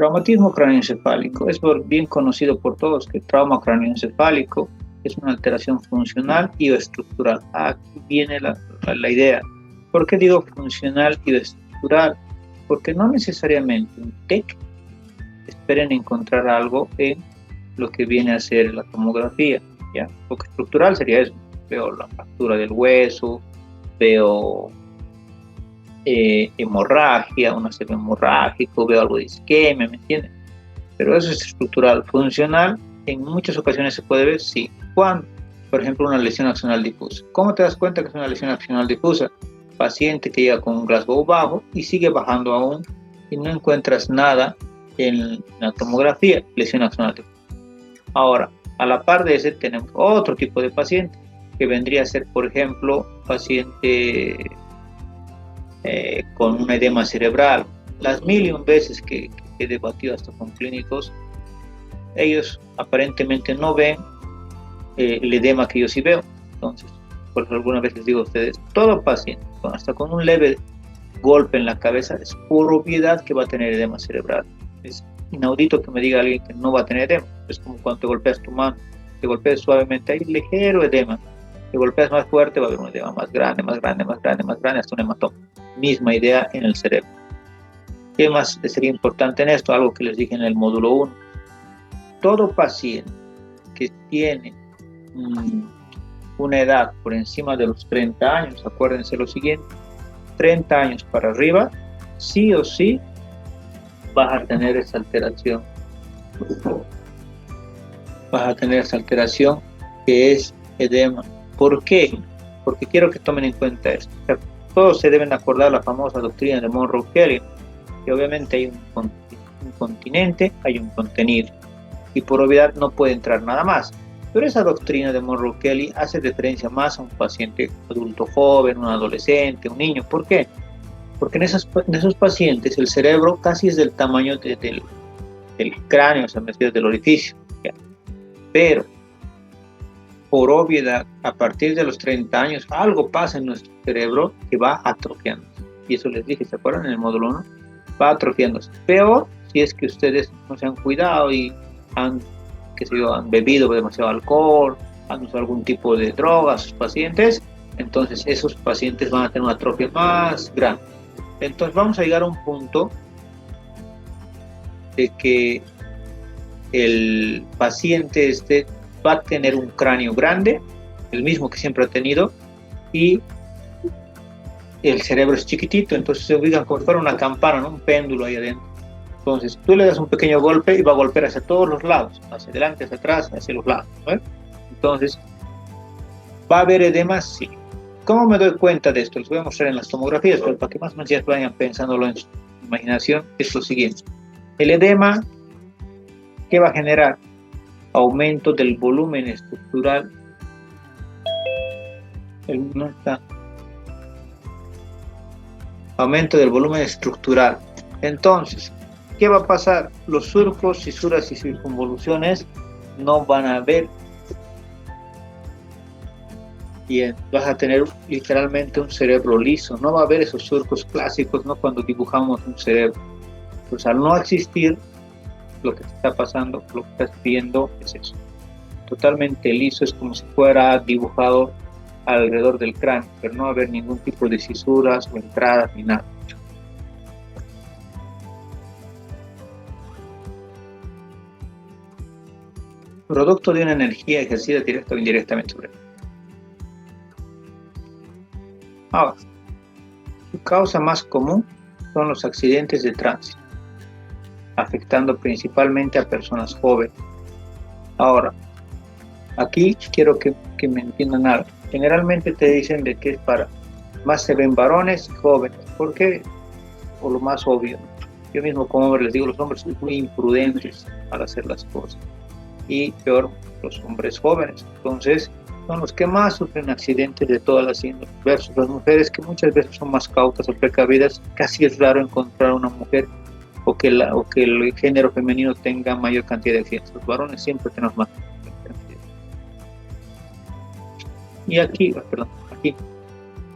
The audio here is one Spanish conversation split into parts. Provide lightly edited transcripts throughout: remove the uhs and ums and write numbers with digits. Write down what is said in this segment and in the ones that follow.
Traumatismo cráneoencefálico. Es bien conocido por todos que el trauma cráneoencefálico es una alteración funcional y o estructural. Aquí viene la idea. ¿Por qué digo funcional y o estructural? Porque no necesariamente un TEC esperen encontrar algo en lo que viene a ser la tomografía, ¿ya? Porque estructural sería eso. Veo la fractura del hueso, veo hemorragia, un acero hemorrágico, veo algo de isquemia, ¿me entiendes? Pero eso es estructural. Funcional, en muchas ocasiones se puede ver, sí. Cuando, por ejemplo, una lesión axonal difusa. ¿Cómo te das cuenta que es una lesión axonal difusa? Paciente que llega con un Glasgow bajo y sigue bajando aún y no encuentras nada en la tomografía, lesión axonal difusa. Ahora, a la par de ese tenemos otro tipo de paciente que vendría a ser, por ejemplo, paciente con un edema cerebral. Las mil y un veces que he debatido hasta con clínicos, ellos aparentemente no ven el edema que yo sí veo. Entonces, por eso alguna vez les digo a ustedes, todo paciente, hasta con un leve golpe en la cabeza, es por obviedad que va a tener edema cerebral. Es inaudito que me diga alguien que no va a tener edema. Es como cuando te golpeas tu mano, te golpeas suavemente, hay ligero edema. Te golpeas más fuerte, va a haber un edema más grande, más grande, más grande, más grande, hasta un hematoma. Misma idea en el cerebro. ¿Qué más sería importante en esto? Algo que les dije en el módulo 1. Todo paciente que tiene una edad por encima de los 30 años, acuérdense lo siguiente, 30 años para arriba, sí o sí vas a tener esa alteración. Vas a tener esa alteración que es edema. ¿Por qué? Porque quiero que tomen en cuenta esto. O sea, todos se deben acordar la famosa doctrina de Monro-Kelly, que obviamente hay un continente, hay un contenido, y por obviedad no puede entrar nada más. Pero esa doctrina de Monro-Kelly hace referencia más a un paciente adulto joven, un adolescente, un niño. ¿Por qué? Porque en esos pacientes el cerebro casi es del tamaño del cráneo, o sea, del orificio. ¿Ya? Pero, por obviedad, a partir de los 30 años, algo pasa en nuestro cerebro que va atrofiando. Y eso les dije, ¿se acuerdan? En el módulo 1, va atrofiándose. Peor si es que ustedes no se han cuidado y han bebido demasiado alcohol, han usado algún tipo de droga a sus pacientes, entonces esos pacientes van a tener una atrofia más grande. Entonces vamos a llegar a un punto de que el paciente va a tener un cráneo grande, el mismo que siempre ha tenido, y el cerebro es chiquitito, entonces se ubican como si fuera una campana, ¿no? Un péndulo ahí adentro. Entonces tú le das un pequeño golpe y va a golpear hacia todos los lados, hacia adelante, hacia atrás, hacia los lados, ¿no? Entonces, ¿va a haber edema? Sí. ¿Cómo me doy cuenta de esto? Les voy a mostrar en las tomografías, pero para que más o menos ya vayan pensándolo en su imaginación, es lo siguiente. El edema, ¿qué va a generar? Aumento del volumen estructural. Aumento del volumen estructural. Entonces, ¿qué va a pasar? Los surcos, fisuras y circunvoluciones no van a haber. Y vas a tener literalmente un cerebro liso. No va a haber esos surcos clásicos, ¿no? Cuando dibujamos un cerebro. Pues al no existir, lo que está pasando, lo que estás viendo es eso. Totalmente liso, es como si fuera dibujado alrededor del cráneo, pero no va a haber ningún tipo de fisuras o entradas ni nada. Producto de una energía ejercida directa o indirectamente sobre él. Ahora, su causa más común son los accidentes de tránsito, afectando principalmente a personas jóvenes. Ahora, aquí quiero que me entiendan algo. Generalmente te dicen de que es para, más se ven varones y jóvenes. ¿Por qué? Por lo más obvio. Yo mismo como hombre les digo, los hombres son muy imprudentes al hacer las cosas. Y peor, los hombres jóvenes. Entonces, son los que más sufren accidentes de todas las índoles, versus las mujeres que muchas veces son más cautas o precavidas. Casi es raro encontrar una mujer o que el género femenino tenga mayor cantidad de accidentes. Los varones siempre tenemos más cantidad. Y aquí,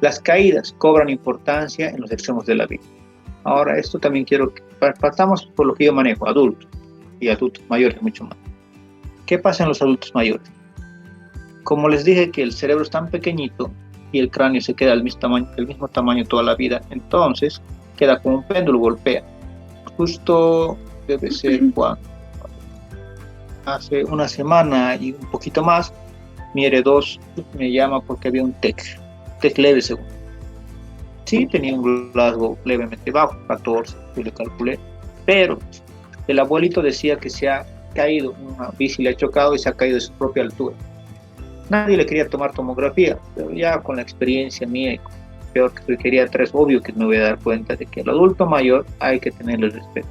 las caídas cobran importancia en los extremos de la vida. Ahora, esto también quiero que partamos por lo que yo manejo, adultos y adultos mayores mucho más. ¿Qué pasa en los adultos mayores? Como les dije que el cerebro es tan pequeñito y el cráneo se queda del mismo tamaño toda la vida, entonces queda como un péndulo, golpea. Justo debe ser cuando hace una semana y un poquito más, mi R2 me llama porque había un TEC leve según. Sí, tenía un Glasgow levemente bajo, 14, yo le calculé, pero el abuelito decía que se ha caído, una bici le ha chocado y se ha caído de su propia altura. Nadie le quería tomar tomografía, pero ya con la experiencia mía, peor que soy geriatra, es obvio que me voy a dar cuenta de que al adulto mayor hay que tenerle respeto.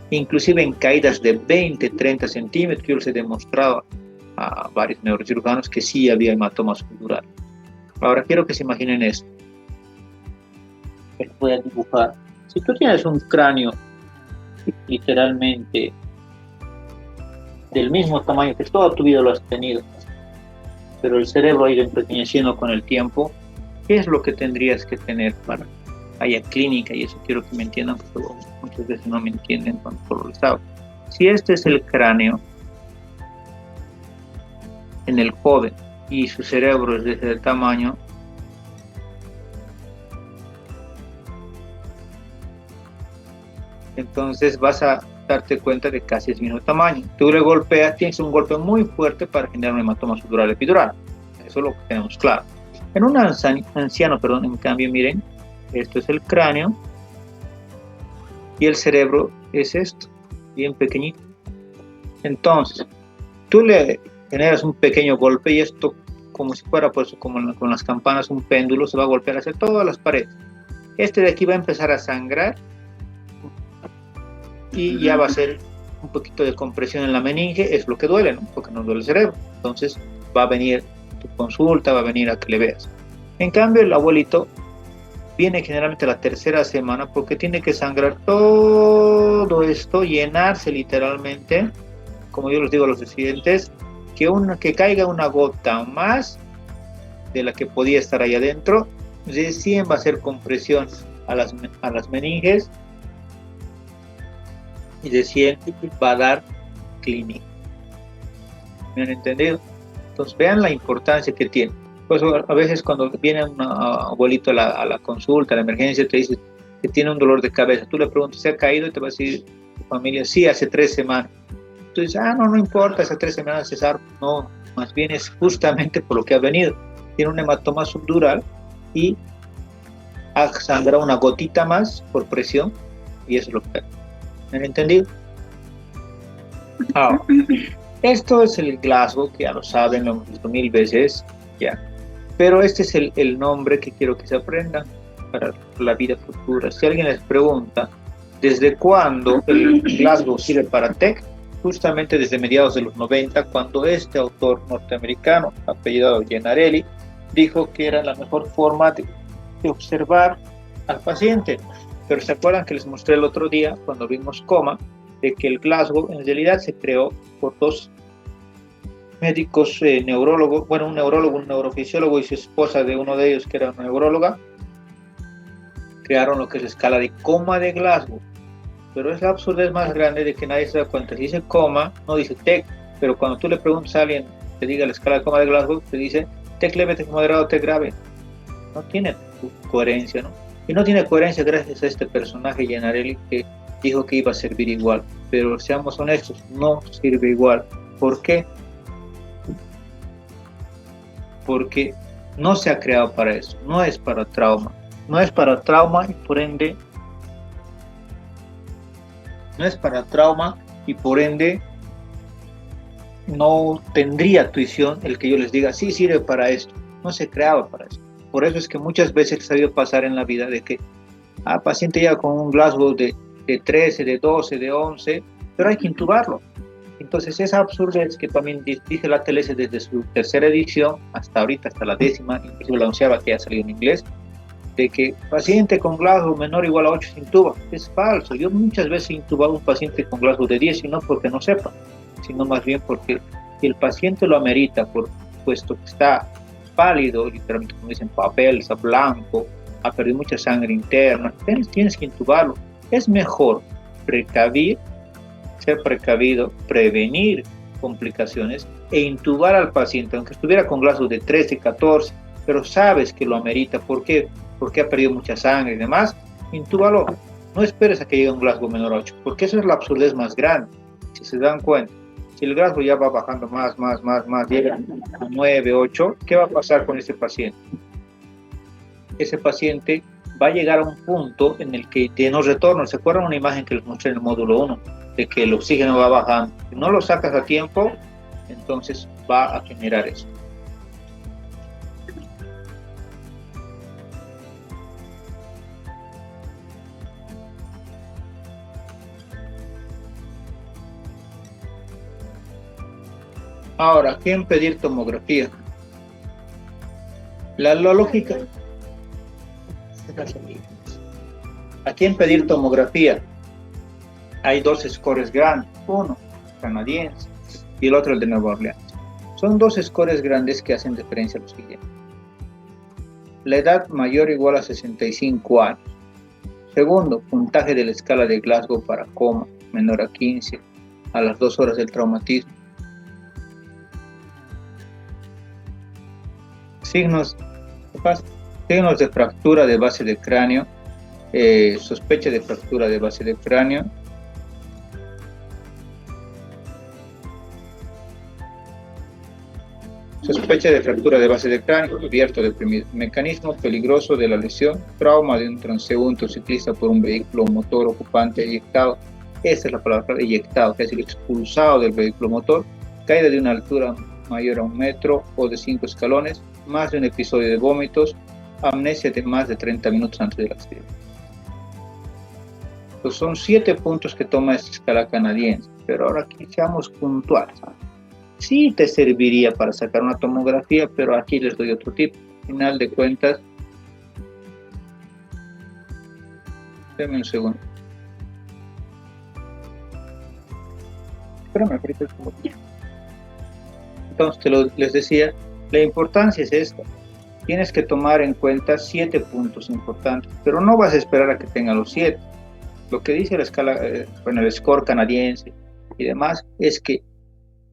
Inclusive en caídas de 20, 30 centímetros, yo les he demostrado a varios neurocirujanos que sí había hematoma subdural. Ahora quiero que se imaginen esto. Les voy a dibujar. Si tú tienes un cráneo literalmente del mismo tamaño que toda tu vida lo has tenido, pero el cerebro ha ido empequeñeciendo con el tiempo, ¿qué es lo que tendrías que tener para haya clínica? Y eso quiero que me entiendan, porque muchas veces no me entienden cuando lo saben. Si este es el cráneo en el joven y su cerebro es de ese tamaño, entonces vas a darte cuenta de casi el mismo tamaño. Tú le golpeas, tienes un golpe muy fuerte para generar un hematoma subdural epidural. Eso es lo que tenemos claro. En un anciano, en cambio, miren, esto es el cráneo y el cerebro es esto, bien pequeñito. Entonces, tú le generas un pequeño golpe y esto, como si fuera pues, como con las campanas, un péndulo, se va a golpear hacia todas las paredes. Este de aquí va a empezar a sangrar y ya va a ser un poquito de compresión en la meninge, es lo que duele, ¿no? Porque no duele el cerebro. Entonces va a venir tu consulta, va a venir a que le veas. En cambio, el abuelito viene generalmente la tercera semana porque tiene que sangrar todo esto, llenarse literalmente, como yo les digo a los residentes, que caiga una gota más de la que podía estar ahí adentro, recién va a hacer compresión a las meninges y recién va a dar clínica. ¿Me han entendido? Entonces vean la importancia que tiene. Pues a veces cuando viene un abuelito a la consulta, a la emergencia, te dice que tiene un dolor de cabeza. Tú le preguntas, ¿se ha caído? Y te va a decir tu familia, sí, hace 3 semanas. Tú dices, no importa, hace 3 semanas César. No, más bien es justamente por lo que ha venido. Tiene un hematoma subdural y ha sangrado una gotita más por presión y eso es lo que... ¿Me han entendido? Esto es el Glasgow, que ya lo saben, lo hemos visto 1000 veces ya. Pero este es el nombre que quiero que se aprendan para la vida futura. Si alguien les pregunta desde cuándo el Glasgow sirve para TEC, justamente desde mediados de los 90, cuando este autor norteamericano, apellidado Gennarelli, dijo que era la mejor forma de observar al paciente. Pero ¿se acuerdan que les mostré el otro día, cuando vimos coma, de que el Glasgow en realidad se creó por 2 médicos neurólogos, bueno, un neurólogo, un neurofisiólogo y su esposa de uno de ellos, que era una neuróloga, crearon lo que es la escala de coma de Glasgow. Pero es la absurdez más grande de que nadie se da cuenta. Si dice coma, no dice TEC, pero cuando tú le preguntas a alguien que diga la escala de coma de Glasgow, te dice TEC leve, TEC moderado, TEC grave. No tiene coherencia, ¿no? Y no tiene coherencia gracias a este personaje Gennarelli que dijo que iba a servir igual. Pero seamos honestos, no sirve igual. ¿Por qué? Porque no se ha creado para eso, no es para trauma. No es para trauma y por ende no tendría tuición el que yo les diga sí sirve para esto. No se creaba para eso. Por eso es que muchas veces ha sabido pasar en la vida de que paciente llega con un Glasgow de 13, de 12, de 11, pero hay que intubarlo. Entonces esa absurdez que también dice la TLS desde su tercera edición hasta ahorita, hasta la 10ª, incluso la 11ª que ya salió en inglés, de que paciente con Glasgow menor o igual a 8 se intuba. Es falso. Yo muchas veces he intubado a un paciente con Glasgow de 10 y no porque no sepa, sino más bien porque el paciente lo amerita, puesto que está pálido, literalmente como dicen, papel, está blanco, ha perdido mucha sangre interna, tienes que intubarlo. Es mejor precavir, ser precavido, prevenir complicaciones e intubar al paciente, aunque estuviera con Glasgow de 13, 14, pero sabes que lo amerita. ¿Por qué? Porque ha perdido mucha sangre y demás. Intúbalo. No esperes a que llegue a un Glasgow menor a 8, porque eso es la absurdez más grande. Si se dan cuenta, si el Glasgow ya va bajando más, llega a 9, 8, ¿qué va a pasar con ese paciente? Ese paciente va a llegar a un punto en el que de no retorno. ¿Se acuerdan una imagen que les mostré en el módulo 1? De que el oxígeno va bajando. Si no lo sacas a tiempo, entonces va a generar eso. Ahora, ¿a quién pedir tomografía? La lógica. ¿A quién pedir tomografía? Hay dos scores grandes, uno canadiense y el otro el de Nueva Orleans. Son dos scores grandes que hacen diferencia a los siguientes. La edad mayor o igual a 65 años. Segundo, puntaje de la escala de Glasgow para coma, menor a 15, a las 2 horas del traumatismo. Signos de fractura de base de cráneo, sospecha de fractura de base de cráneo, sospecha de fractura de base de cráneo, abierto deprimido, mecanismo peligroso de la lesión, trauma de un transeúnte o ciclista por un vehículo motor ocupante eyectado, esa es la palabra, eyectado, que es decir, expulsado del vehículo motor, caída de una altura mayor a 1 metro o de 5 escalones, más de un episodio de vómitos, amnesia de más de 30 minutos antes del accidente. Pues son 7 puntos que toma esta escala canadiense, pero ahora aquí seamos puntuales. Sí te serviría para sacar una tomografía, pero aquí les doy otro tip. Al final de cuentas, denme un segundo. Espérame, ahorita es como... Entonces les decía, la importancia es esta. Tienes que tomar en cuenta 7 puntos importantes, pero no vas a esperar a que tenga los 7. Lo que dice la escala, el score canadiense y demás, es que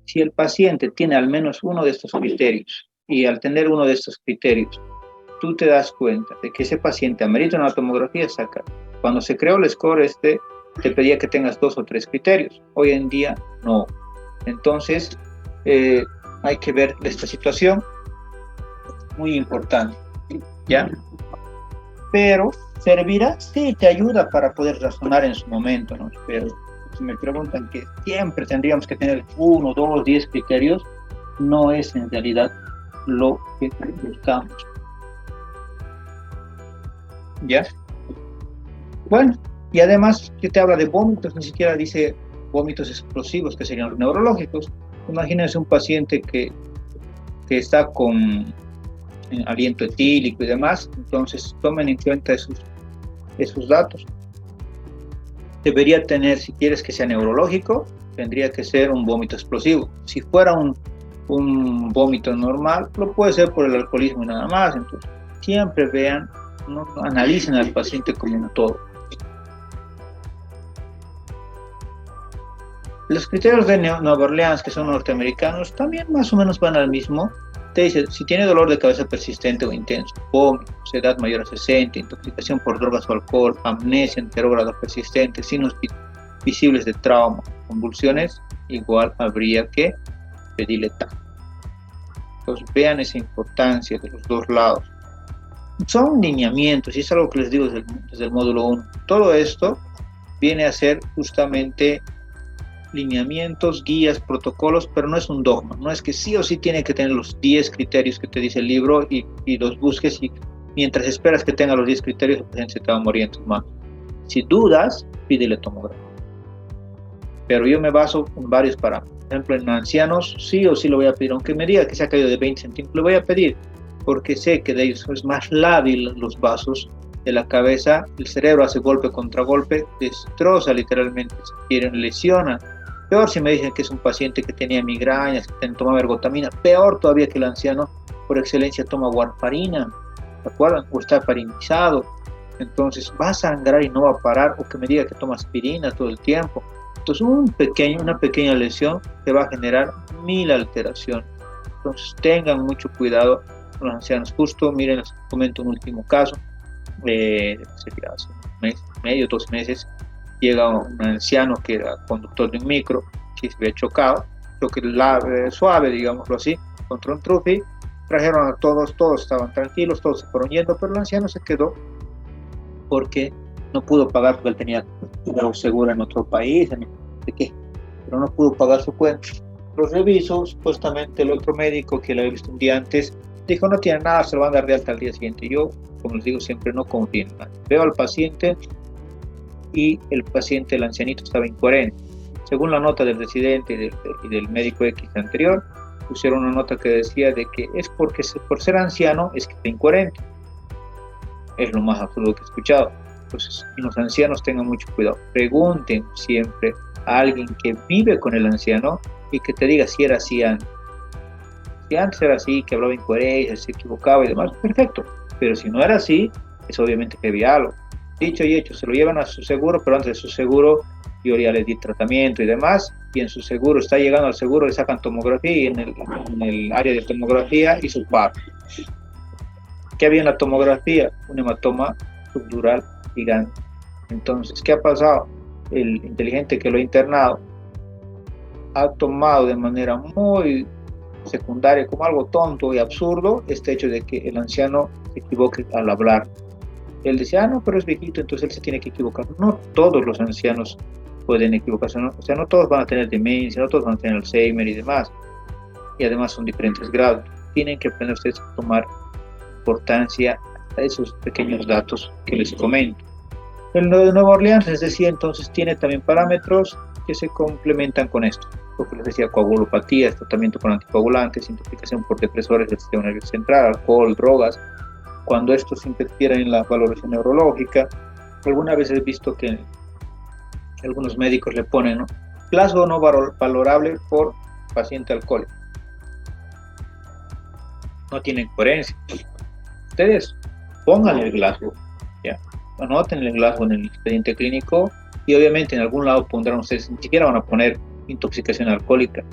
si el paciente tiene al menos uno de estos criterios, y al tener uno de estos criterios, tú te das cuenta de que ese paciente amerita una tomografía, saca. Cuando se creó el score te pedía que tengas 2 o 3 criterios. Hoy en día, no. Entonces, hay que ver esta situación, muy importante, ¿ya? Pero, ¿servirá? Sí, te ayuda para poder razonar en su momento, ¿no? Pero si me preguntan que siempre tendríamos que tener 1, 2, 10 criterios, no es en realidad lo que buscamos. ¿Ya? Bueno, y además, ¿qué te habla de vómitos? Ni siquiera dice vómitos explosivos, que serían los neurológicos. Imagínense un paciente que está con aliento etílico y demás, entonces tomen en cuenta esos datos. Debería tener, si quieres que sea neurológico, tendría que ser un vómito explosivo. Si fuera un vómito normal, lo puede ser por el alcoholismo y nada más. Entonces, siempre vean, no analicen al paciente como un todo. Los criterios de Nueva Orleans, que son norteamericanos, también más o menos van al mismo. Te dice, si tiene dolor de cabeza persistente o intenso, vómitos, edad mayor a 60, intoxicación por drogas o alcohol, amnesia en grado persistente, signos visibles de trauma, convulsiones, igual habría que pedirle TAC. Entonces vean esa importancia de los dos lados. Son lineamientos, y es algo que les digo desde el módulo 1. Todo esto viene a ser justamente lineamientos, guías, protocolos, pero no es un dogma. No es que sí o sí tiene que tener los 10 criterios que te dice el libro y los busques, y mientras esperas que tenga los 10 criterios, el paciente se te va a morir en tus manos. Si dudas, pídele tomografía. Pero yo me baso en varios parámetros. Por ejemplo, en ancianos, sí o sí lo voy a pedir, aunque me diga que se ha caído de 20 centímetros, lo voy a pedir, porque sé que de ellos es más lábil los vasos de la cabeza, el cerebro hace golpe contra golpe, destroza literalmente, si quieren, lesiona. Peor si me dicen que es un paciente que tenía migrañas, que tomaba ergotamina, peor todavía que el anciano por excelencia toma warfarina, ¿se acuerdan? O está farinizado. entonces va a sangrar y no va a parar, o que me diga que toma aspirina todo el tiempo. Entonces una pequeña lesión te va a generar 1000 alteraciones. Entonces tengan mucho cuidado con los ancianos. Justo, miren, les comento un último caso. Hace un mes, medio, 2 meses, llega un anciano que era conductor de un micro, que se había chocado, choque suave, digámoslo así, contra un trufi. Trajeron a todos estaban tranquilos, todos se fueron yendo, pero el anciano se quedó porque no pudo pagar, porque él tenía seguro en otro país, no sé qué, pero no pudo pagar su cuenta. Los reviso, supuestamente el otro médico que lo había visto un día antes dijo no tiene nada, se lo van a dar de alta al día siguiente. Yo, como les digo, siempre no confío en nada. Veo al paciente y el paciente, el ancianito, estaba incoherente. Según la nota del residente y del médico X anterior, pusieron una nota que decía de que es porque por ser anciano es que está incoherente. Es lo más absurdo que he escuchado. Entonces, los ancianos tengan mucho cuidado. Pregunten siempre a alguien que vive con el anciano y que te diga si era así antes. Si antes era así, que hablaba incoherencia, se equivocaba y demás, perfecto. Pero si no era así, es obviamente que había algo. Dicho y hecho, se lo llevan a su seguro, pero antes de su seguro yo ya le di tratamiento y demás, y en su seguro, está llegando al seguro, le sacan tomografía y en el área de tomografía y su paro. ¿Qué había en la tomografía? Un hematoma subdural gigante. Entonces, ¿qué ha pasado? El inteligente que lo ha internado ha tomado de manera muy secundaria, como algo tonto y absurdo, este hecho de que el anciano se equivoque al hablar. Él decía, no, pero es viejito, entonces él se tiene que equivocar. No todos los ancianos pueden equivocarse, ¿no? O sea, no todos van a tener demencia, no todos van a tener Alzheimer y demás. Y además son diferentes grados. Tienen que aprender ustedes a tomar importancia a esos pequeños datos que les comento. El de Nueva Orleans, les decía, entonces tiene también parámetros que se complementan con esto. Lo que les decía, coagulopatía, tratamiento con anticoagulantes, intoxicación por depresores del sistema nervioso central, alcohol, drogas. Cuando estos interfieren en la valoración neurológica, alguna vez he visto que algunos médicos le ponen, ¿no?, Glasgow no valorable por paciente alcohólico. No tienen coherencia. Ustedes pónganle el Glasgow, ¿ya? Anoten el Glasgow en el expediente clínico y obviamente en algún lado pondrán ustedes, ni siquiera van a poner intoxicación alcohólica.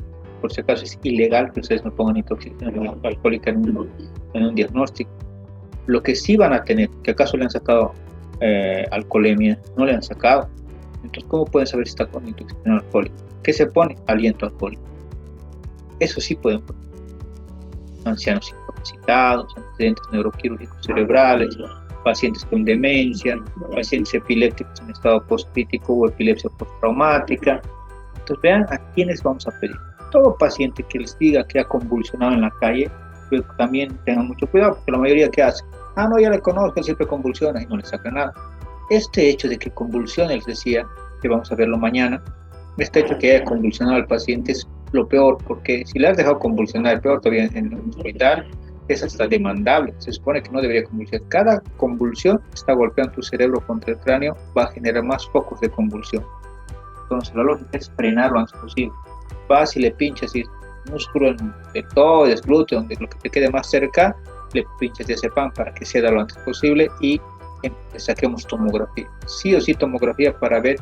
Por si acaso es ilegal que ustedes no pongan intoxicación alcohólica en un diagnóstico. Lo que sí van a tener, que acaso le han sacado alcoholemia, no le han sacado. Entonces, ¿cómo pueden saber si está con intoxicación alcohólica? ¿Qué se pone? Aliento alcohólico. Eso sí pueden poner. Ancianos incapacitados, antecedentes neuroquirúrgicos cerebrales, pacientes con demencia, pacientes epilépticos en estado postcrítico o epilepsia postraumática. Entonces, vean a quiénes vamos a pedir. Todo paciente que les diga que ha convulsionado en la calle, pero también tengan mucho cuidado, porque la mayoría que hace, no, ya le conozco, siempre convulsiona y no le saca nada. Este hecho de que convulsione, les decía, que vamos a verlo mañana, este hecho que haya convulsionado al paciente es lo peor, porque si le has dejado convulsionar, peor todavía en el hospital, es hasta demandable. Se supone que no debería convulsionar. Cada convulsión está golpeando tu cerebro contra el cráneo, va a generar más focos de convulsión. Entonces la lógica es frenar lo antes posible. Vas y le pinchas y músculo en deltoides, glúteo, donde lo que te quede más cerca, le pinchas diazepam para que ceda lo antes posible y saquemos tomografía. Sí o sí tomografía para ver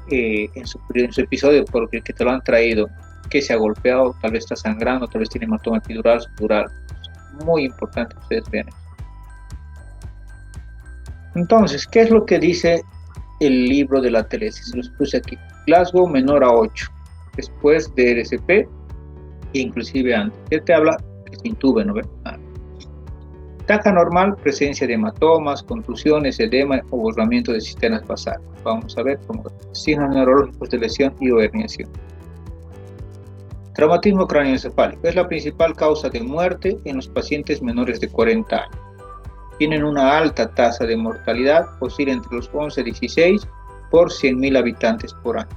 en su episodio porque que te lo han traído, que se ha golpeado, tal vez está sangrando, tal vez tiene hematoma epidural, subdural. Muy importante que ustedes vean eso. Entonces, ¿qué es lo que dice el libro de la telesis? Se los puse aquí. Glasgow menor a 8, después de RCP, inclusive antes. ¿Qué te habla? Que se intube, ¿no ven? Taja normal, presencia de hematomas, contusiones, edema o borramiento de cisternas basales. Vamos a ver cómo signos neurológicos de lesión y o herniación. Traumatismo cráneoencefálico es la principal causa de muerte en los pacientes menores de 40 años. Tienen una alta tasa de mortalidad, oscila entre los 11 y 16 por 100.000 habitantes por año.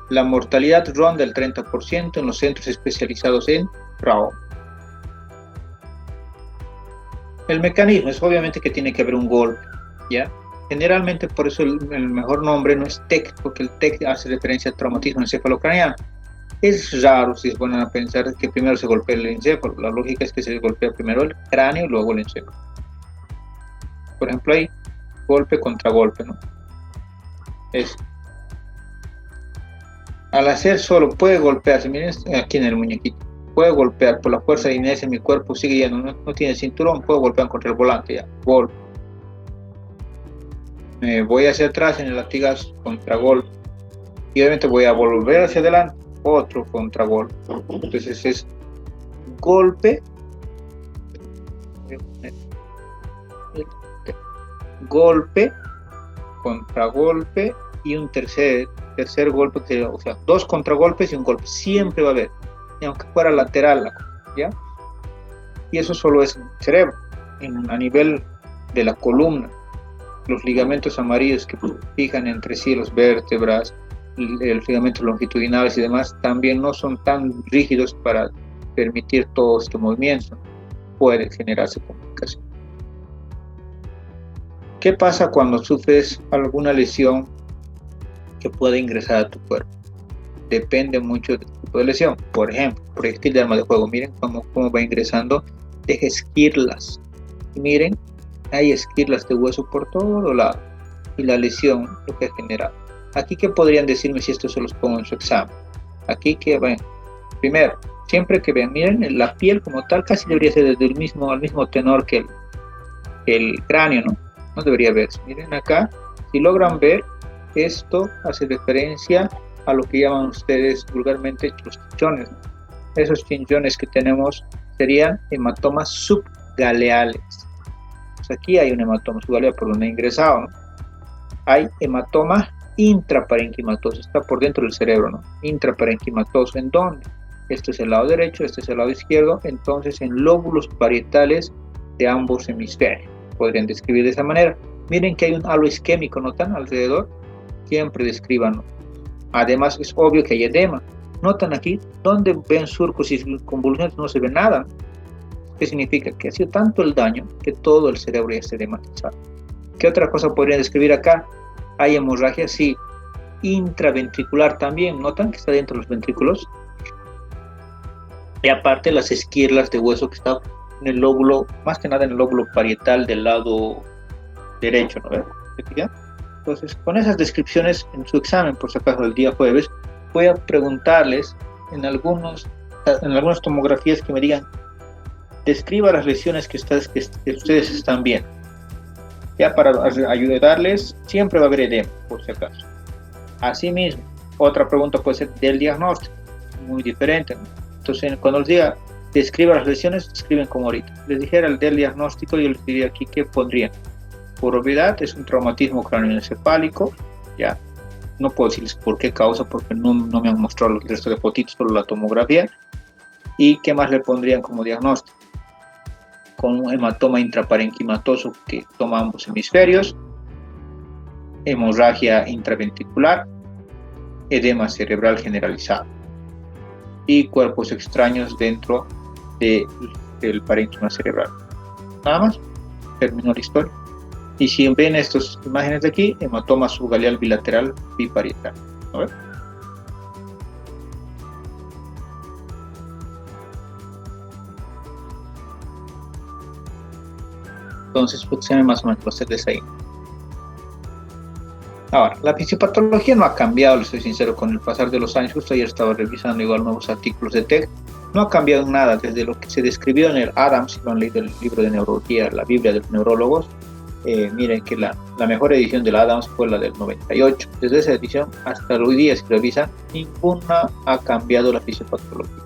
La mortalidad ronda el 30% en los centros especializados en trauma. El mecanismo es obviamente que tiene que haber un golpe, ¿ya? Generalmente por eso el mejor nombre no es TEC, porque el TEC hace referencia al traumatismo encefalocraneano. Es raro si se ponen a pensar que primero se golpea el encéfalo. La lógica es que se golpea primero el cráneo y luego el encéfalo. Por ejemplo, hay golpe contra golpe, ¿no? Es, al hacer solo, puede golpearse, miren aquí en el muñequito, puede golpear por la fuerza de inercia, mi cuerpo sigue yendo, no tiene cinturón, puedo golpear contra el volante, ya, golpe. Me voy hacia atrás en el latigazo, contragolpe. Y obviamente voy a volver hacia adelante, otro contragolpe. Entonces es golpe, golpe, contragolpe y un tercer golpe, o sea, dos contragolpes y un golpe. Siempre va a haber, y aunque fuera lateral, ¿ya? Y eso solo es en el cerebro, a nivel de la columna. Los ligamentos amarillos que fijan entre sí los vértebras, los ligamentos longitudinales y demás, también no son tan rígidos para permitir todo este movimiento. Puede generarse complicación. ¿Qué pasa cuando sufres alguna lesión que pueda ingresar a tu cuerpo? Depende mucho del tipo de lesión. Por ejemplo, proyectil de arma de fuego. Miren cómo va ingresando. Deja esquirlas. Y miren, hay esquirlas de hueso por todo lado. Y la lesión lo que ha generado. Aquí, ¿qué podrían decirme si esto se los pongo en su examen? Aquí que ven. Primero, siempre que vean, miren, la piel como tal casi debería ser al mismo tenor que el cráneo, ¿no? No debería verse. Miren acá, si logran ver, esto hace referencia a lo que llaman ustedes vulgarmente los chinchones, ¿no? Esos chinchones que tenemos serían hematomas subgaleales. Pues aquí hay un hematoma subgaleal por donde ha ingresado, ¿no? Hay hematoma intraparenquimatoso, está por dentro del cerebro, ¿no? Intraparenquimatoso, ¿en dónde? Este es el lado derecho, este es el lado izquierdo, entonces en lóbulos parietales de ambos hemisferios. Podrían describir de esa manera. Miren que hay un halo isquémico, ¿notan? Alrededor, siempre describan. Además es obvio que hay edema. Notan aquí, donde ven surcos y convulsiones no se ve nada. ¿Qué significa? Que ha sido tanto el daño que todo el cerebro ya está edematizado. ¿Qué otra cosa podrían describir acá? Hay hemorragia, sí. Intraventricular también, ¿notan que está dentro de los ventrículos? Y aparte las esquirlas de hueso que está en el lóbulo, más que nada en el lóbulo parietal del lado derecho, ¿no? Entonces, con esas descripciones en su examen, por si acaso el día jueves, voy a preguntarles en algunas tomografías que me digan, describa las lesiones que ustedes están viendo. Ya para ayudarles, siempre va a haber edema, por si acaso. Asimismo, otra pregunta puede ser del diagnóstico, muy diferente, ¿no? Entonces, cuando les diga, describa las lesiones, escriben como ahorita. Les dijera el del diagnóstico, yo les diría aquí, ¿qué pondrían? Por obviedad, es un traumatismo craneoencefálico, ya. No puedo decirles por qué causa, porque no me han mostrado el resto de fotitos, solo la tomografía. ¿Y qué más le pondrían como diagnóstico? Con un hematoma intraparenquimatoso que toma ambos hemisferios, hemorragia intraventricular, edema cerebral generalizado y cuerpos extraños dentro del parénquima cerebral. Nada más, terminó la historia. Y si ven estas imágenes de aquí, hematoma subgaleal bilateral biparietal. ¿No ven? Entonces, pues, más o menos va a ser de ahí. Ahora, la fisiopatología no ha cambiado, les soy sincero, con el pasar de los años. Justo ayer estaba revisando igual nuevos artículos de TEC. No ha cambiado nada desde lo que se describió en el Adams, si lo han leído el libro de neurología, la Biblia de los neurólogos. Miren que la mejor edición de la Adams fue la del 98. Desde esa edición hasta hoy día, si revisan, ninguna ha cambiado la fisiopatología.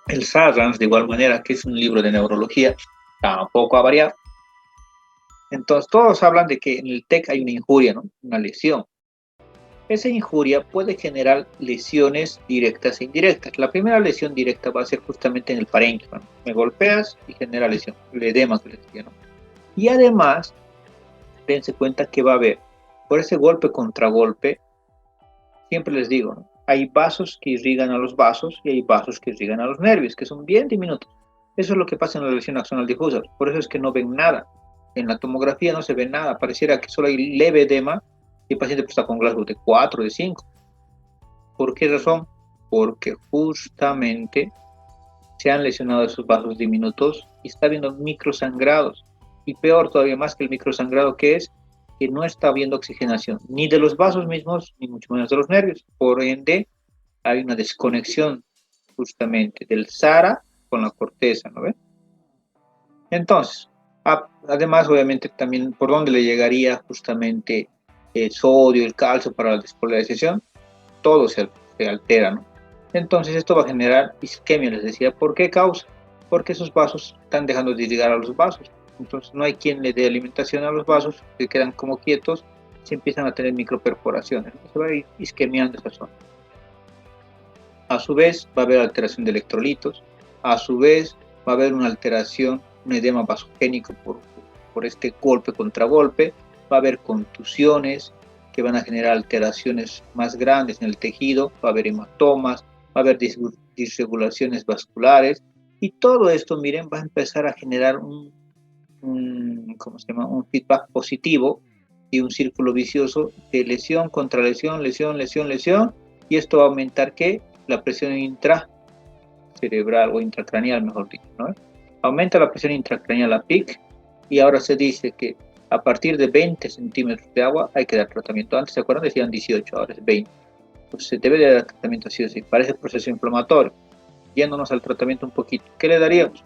El Sadrans, de igual manera, que es un libro de neurología, tampoco ha variado. Entonces, todos hablan de que en el TEC hay una injuria, ¿no? Una lesión. Esa injuria puede generar lesiones directas e indirectas. La primera lesión directa va a ser justamente en el parénquima, ¿no? Me golpeas y genera lesión, el edema que les decía, ¿no? Y además, dense cuenta que va a haber, por ese golpe contra golpe, siempre les digo, ¿no? Hay vasos que irrigan a los vasos y hay vasos que irrigan a los nervios, que son bien diminutos. Eso es lo que pasa en la lesión axonal difusa. Por eso es que no ven nada. En la tomografía no se ve nada. Pareciera que solo hay leve edema y el paciente está con Glasgow de 4, de 5. ¿Por qué razón? Porque justamente se han lesionado esos vasos diminutos y está habiendo microsangrados. y peor todavía más que el microsangrado, que es que no está habiendo oxigenación, ni de los vasos mismos, ni mucho menos de los nervios. Por ende, hay una desconexión justamente del SARA con la corteza, ¿no ve? Entonces, además, obviamente, también por dónde le llegaría justamente el sodio, el calcio para la despolarización, todo se altera, ¿no? Entonces, esto va a generar isquemia, les decía. ¿Por qué causa? Porque esos vasos están dejando de irrigar a los vasos. Entonces, no hay quien le dé alimentación a los vasos, que quedan como quietos, se empiezan a tener microperforaciones, ¿no? Se va a ir isquemiando esa zona. A su vez, va a haber alteración de electrolitos, a su vez, va a haber una alteración, un edema vasogénico por este golpe contra golpe, va a haber contusiones que van a generar alteraciones más grandes en el tejido, va a haber hematomas, va a haber disregulaciones vasculares, y todo esto, miren, va a empezar a generar ¿cómo se llama? Un feedback positivo y un círculo vicioso de lesión contra lesión, lesión, lesión, lesión, y esto va a aumentar ¿qué? La presión intracerebral o intracraneal, mejor dicho, ¿no? Aumenta la presión intracraneal a PIC, y ahora se dice que a partir de 20 centímetros de agua hay que dar tratamiento. Antes, ¿se acuerdan? Decían 18, ahora es 20. Pues se debe de dar tratamiento así o así, para ese proceso inflamatorio. Yéndonos al tratamiento un poquito, ¿qué le daríamos?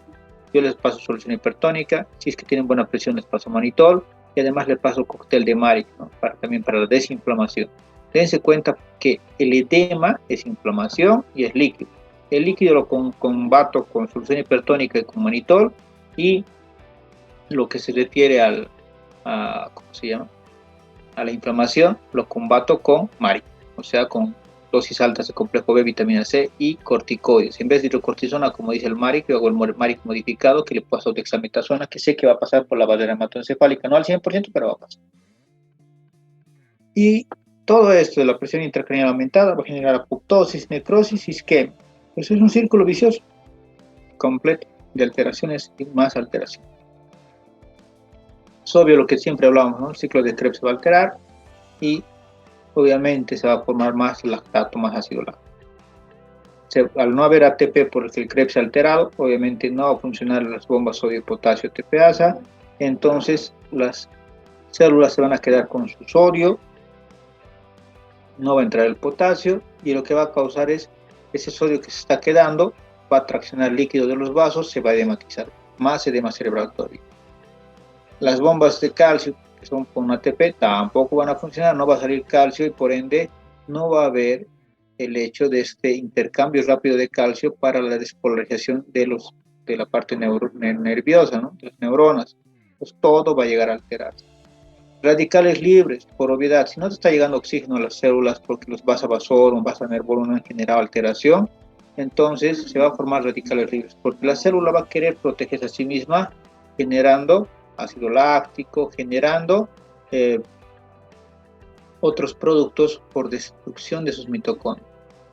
Yo les paso solución hipertónica, si es que tienen buena presión les paso manitol, y además les paso cóctel de Maric, ¿no? También para la desinflamación. Dense cuenta que el edema es inflamación y es líquido. El líquido lo combato con solución hipertónica y con manitol, y lo que se refiere ¿cómo se llama? A la inflamación lo combato con Maric, o sea, con dosis altas de complejo B, vitamina C y corticoides. En vez de hidrocortisona, como dice el Maric, yo hago el Maric modificado, que le paso dexametasona, que sé que va a pasar por la barrera hematoencefálica, no al 100%, pero va a pasar. Y todo esto de la presión intracraneal aumentada va a generar apoptosis, necrosis y isquemia. Eso es un círculo vicioso completo de alteraciones y más alteraciones. Es obvio lo que siempre hablamos, ¿no? El ciclo de Krebs se va a alterar y obviamente se va a formar más lactato, más ácido láctico. Al no haber ATP por el Krebs alterado, obviamente no va a funcionar las bombas sodio-potasio ATPasa, entonces las células se van a quedar con su sodio, no va a entrar el potasio, y lo que va a causar es ese sodio que se está quedando, va a traccionar líquido de los vasos, se va a edematizar, más edema cerebral todavía. Las bombas de calcio, que son con ATP, tampoco van a funcionar, no va a salir calcio y por ende no va a haber el hecho de este intercambio rápido de calcio para la despolarización de la parte nerviosa, ¿no? De las neuronas. Pues todo va a llegar a alterarse. Radicales libres, por obviedad, si no te está llegando oxígeno a las células porque los vasovasorum, un vasonervoro no han generado alteración, entonces se va a formar radicales libres, porque la célula va a querer protegerse a sí misma generando ácido láctico, generando otros productos por destrucción de sus mitocondrias.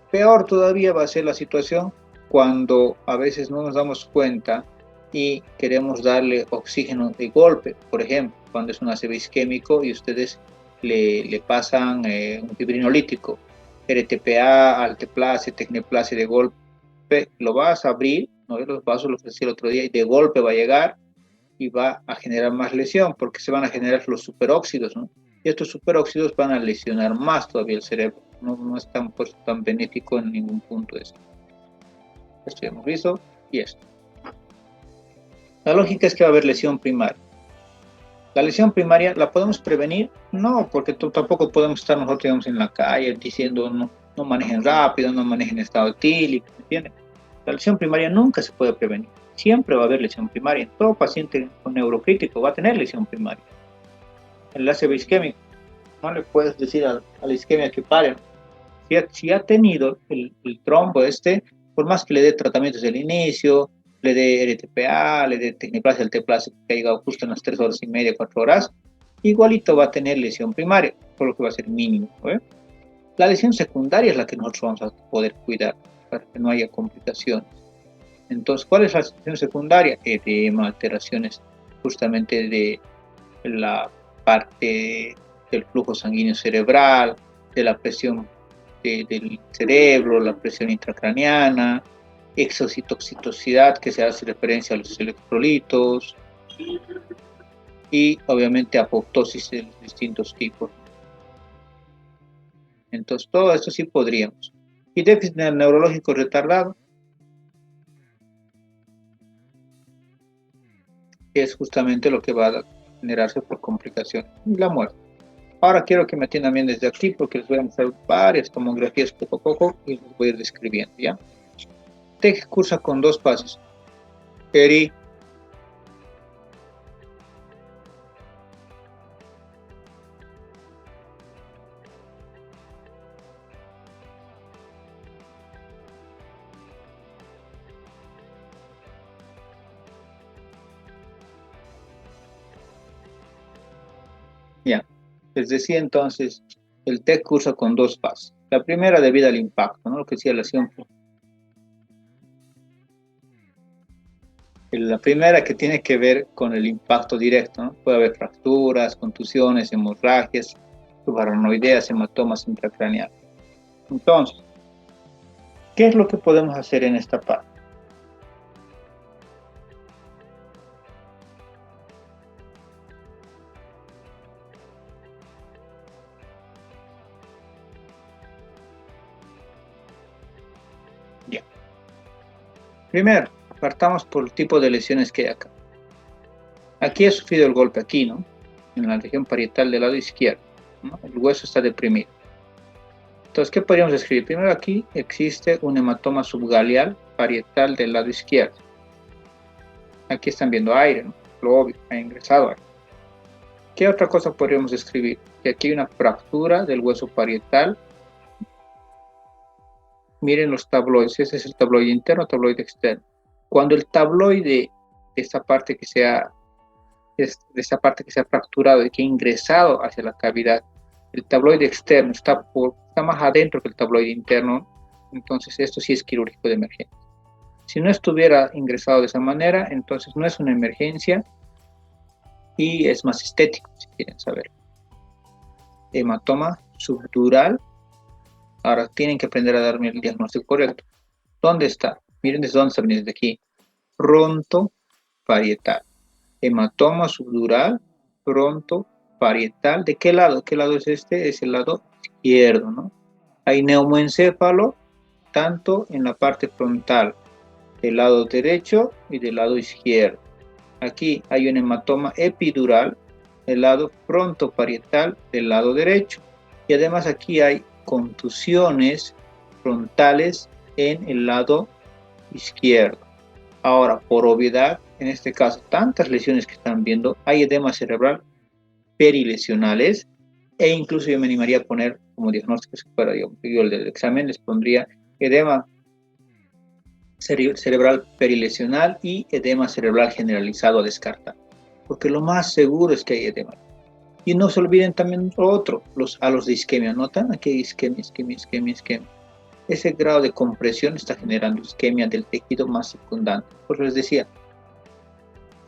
Peor todavía va a ser la situación cuando a veces no nos damos cuenta y queremos darle oxígeno de golpe, por ejemplo, cuando es un ACV isquémico y ustedes le pasan un fibrinolítico, RTPA, alteplase, tecneplase de golpe, lo vas a abrir, ¿no? Los vasos, lo que decía el otro día, y de golpe va a llegar y va a generar más lesión porque se van a generar los superóxidos, ¿no? Y estos superóxidos van a lesionar más todavía el cerebro, no es tan benéfico en ningún punto de esto. Esto ya hemos visto, y esto. La lógica es que va a haber lesión primaria. ¿La lesión primaria la podemos prevenir? No, porque tampoco podemos estar nosotros, digamos, en la calle diciendo no manejen rápido, no manejen estado etílico, ¿entienden? La lesión primaria nunca se puede prevenir. Siempre va a haber lesión primaria. Todo paciente con neurocrítico va a tener lesión primaria. El ACV isquémico, no le puedes decir a la isquemia que pare. Si ha tenido el trombo por más que le dé tratamientos desde el inicio, le dé RTPA, le dé tecneplasia, alteplase, que ha llegado justo en las 3 horas y media, 4 horas, igualito va a tener lesión primaria, por lo que va a ser mínimo, ¿eh? La lesión secundaria es la que nosotros vamos a poder cuidar para que no haya complicaciones. Entonces, ¿cuál es la lesión secundaria? Edema, alteraciones justamente de la parte del flujo sanguíneo cerebral, de la presión del cerebro, la presión intracraneana, exocitoxicidad, que se hace referencia a los electrolitos, y obviamente apoptosis de los distintos tipos. Entonces, todo esto sí podríamos. Y déficit neurológico retardado, que es justamente lo que va a generarse por complicaciones y la muerte. Ahora quiero que me atiendan bien desde aquí porque les voy a mostrar varias tomografías poco a poco y les voy a ir describiendo, ¿ya? TEC cursa con 2 pasos. Eri. Ya, les decía entonces, el TEC cursa con 2 fases. La primera debido al impacto, ¿no? Lo que decía la siempre. La primera que tiene que ver con el impacto directo, ¿no? Puede haber fracturas, contusiones, hemorragias, subarachnoideas, hematomas intracraneales. Entonces, ¿qué es lo que podemos hacer en esta parte? Ya. Primero, partamos por el tipo de lesiones que hay acá. Aquí he sufrido el golpe aquí, ¿no? En la región parietal del lado izquierdo, ¿no? El hueso está deprimido. Entonces, ¿qué podríamos escribir? Primero aquí existe un hematoma subgaleal parietal del lado izquierdo. Aquí están viendo aire, ¿no? Lo obvio, ha ingresado aire. ¿Qué otra cosa podríamos escribir? Que aquí hay una fractura del hueso parietal. Miren los tabloides, ese es el tabloide interno, tabloide externo. Cuando el tabloide de esta parte que se ha fracturado y que ha ingresado hacia la cavidad, el tabloide externo está más adentro que el tabloide interno, entonces esto sí es quirúrgico de emergencia. Si no estuviera ingresado de esa manera, entonces no es una emergencia y es más estético, si quieren saber. Hematoma subdural. Ahora tienen que aprender a darme el diagnóstico correcto. ¿Dónde está? Miren desde dónde está veniendo, desde aquí. Fronto parietal. Hematoma subdural, fronto parietal. ¿De qué lado? ¿Qué lado es este? Es el lado izquierdo, ¿no? Hay neumoencéfalo tanto en la parte frontal del lado derecho y del lado izquierdo. Aquí hay un hematoma epidural del lado frontoparietal del lado derecho. Y además aquí hay contusiones frontales en el lado izquierdo. Ahora, por obviedad, en este caso, tantas lesiones que están viendo, hay edema cerebral perilesionales e incluso yo me animaría a poner como diagnóstico, si fuera yo el del examen, les pondría edema cerebral perilesional y edema cerebral generalizado a descartar, porque lo más seguro es que hay edema. Y no se olviden también otro, los halos de isquemia. ¿Notan? Aquí hay isquemia, isquemia, isquemia, isquemia. Ese grado de compresión está generando isquemia del tejido más circundante. Por eso les decía,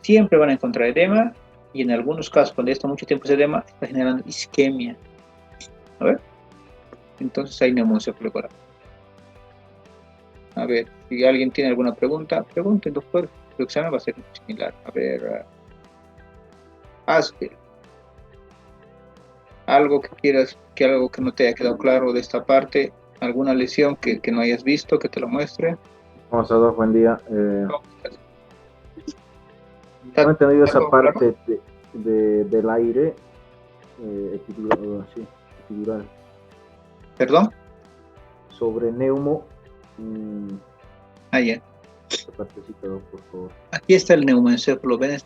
siempre van a encontrar edema y en algunos casos, cuando ya está mucho tiempo ese edema, está generando isquemia. A ver. Entonces hay neumoencefalograma. A ver, si alguien tiene alguna pregunta, pregunten, doctor. El examen va a ser similar. A ver, Asper. Algo que quieras, algo que no te haya quedado claro de esta parte, alguna lesión que no hayas visto, que te lo muestre. Conocedor, buen día. No he entendido esa parte del aire epidural. ¿Perdón? Sobre neumo. Ya. Esa partecita, por favor. Aquí está el neumoencéfalo. ¿Ven?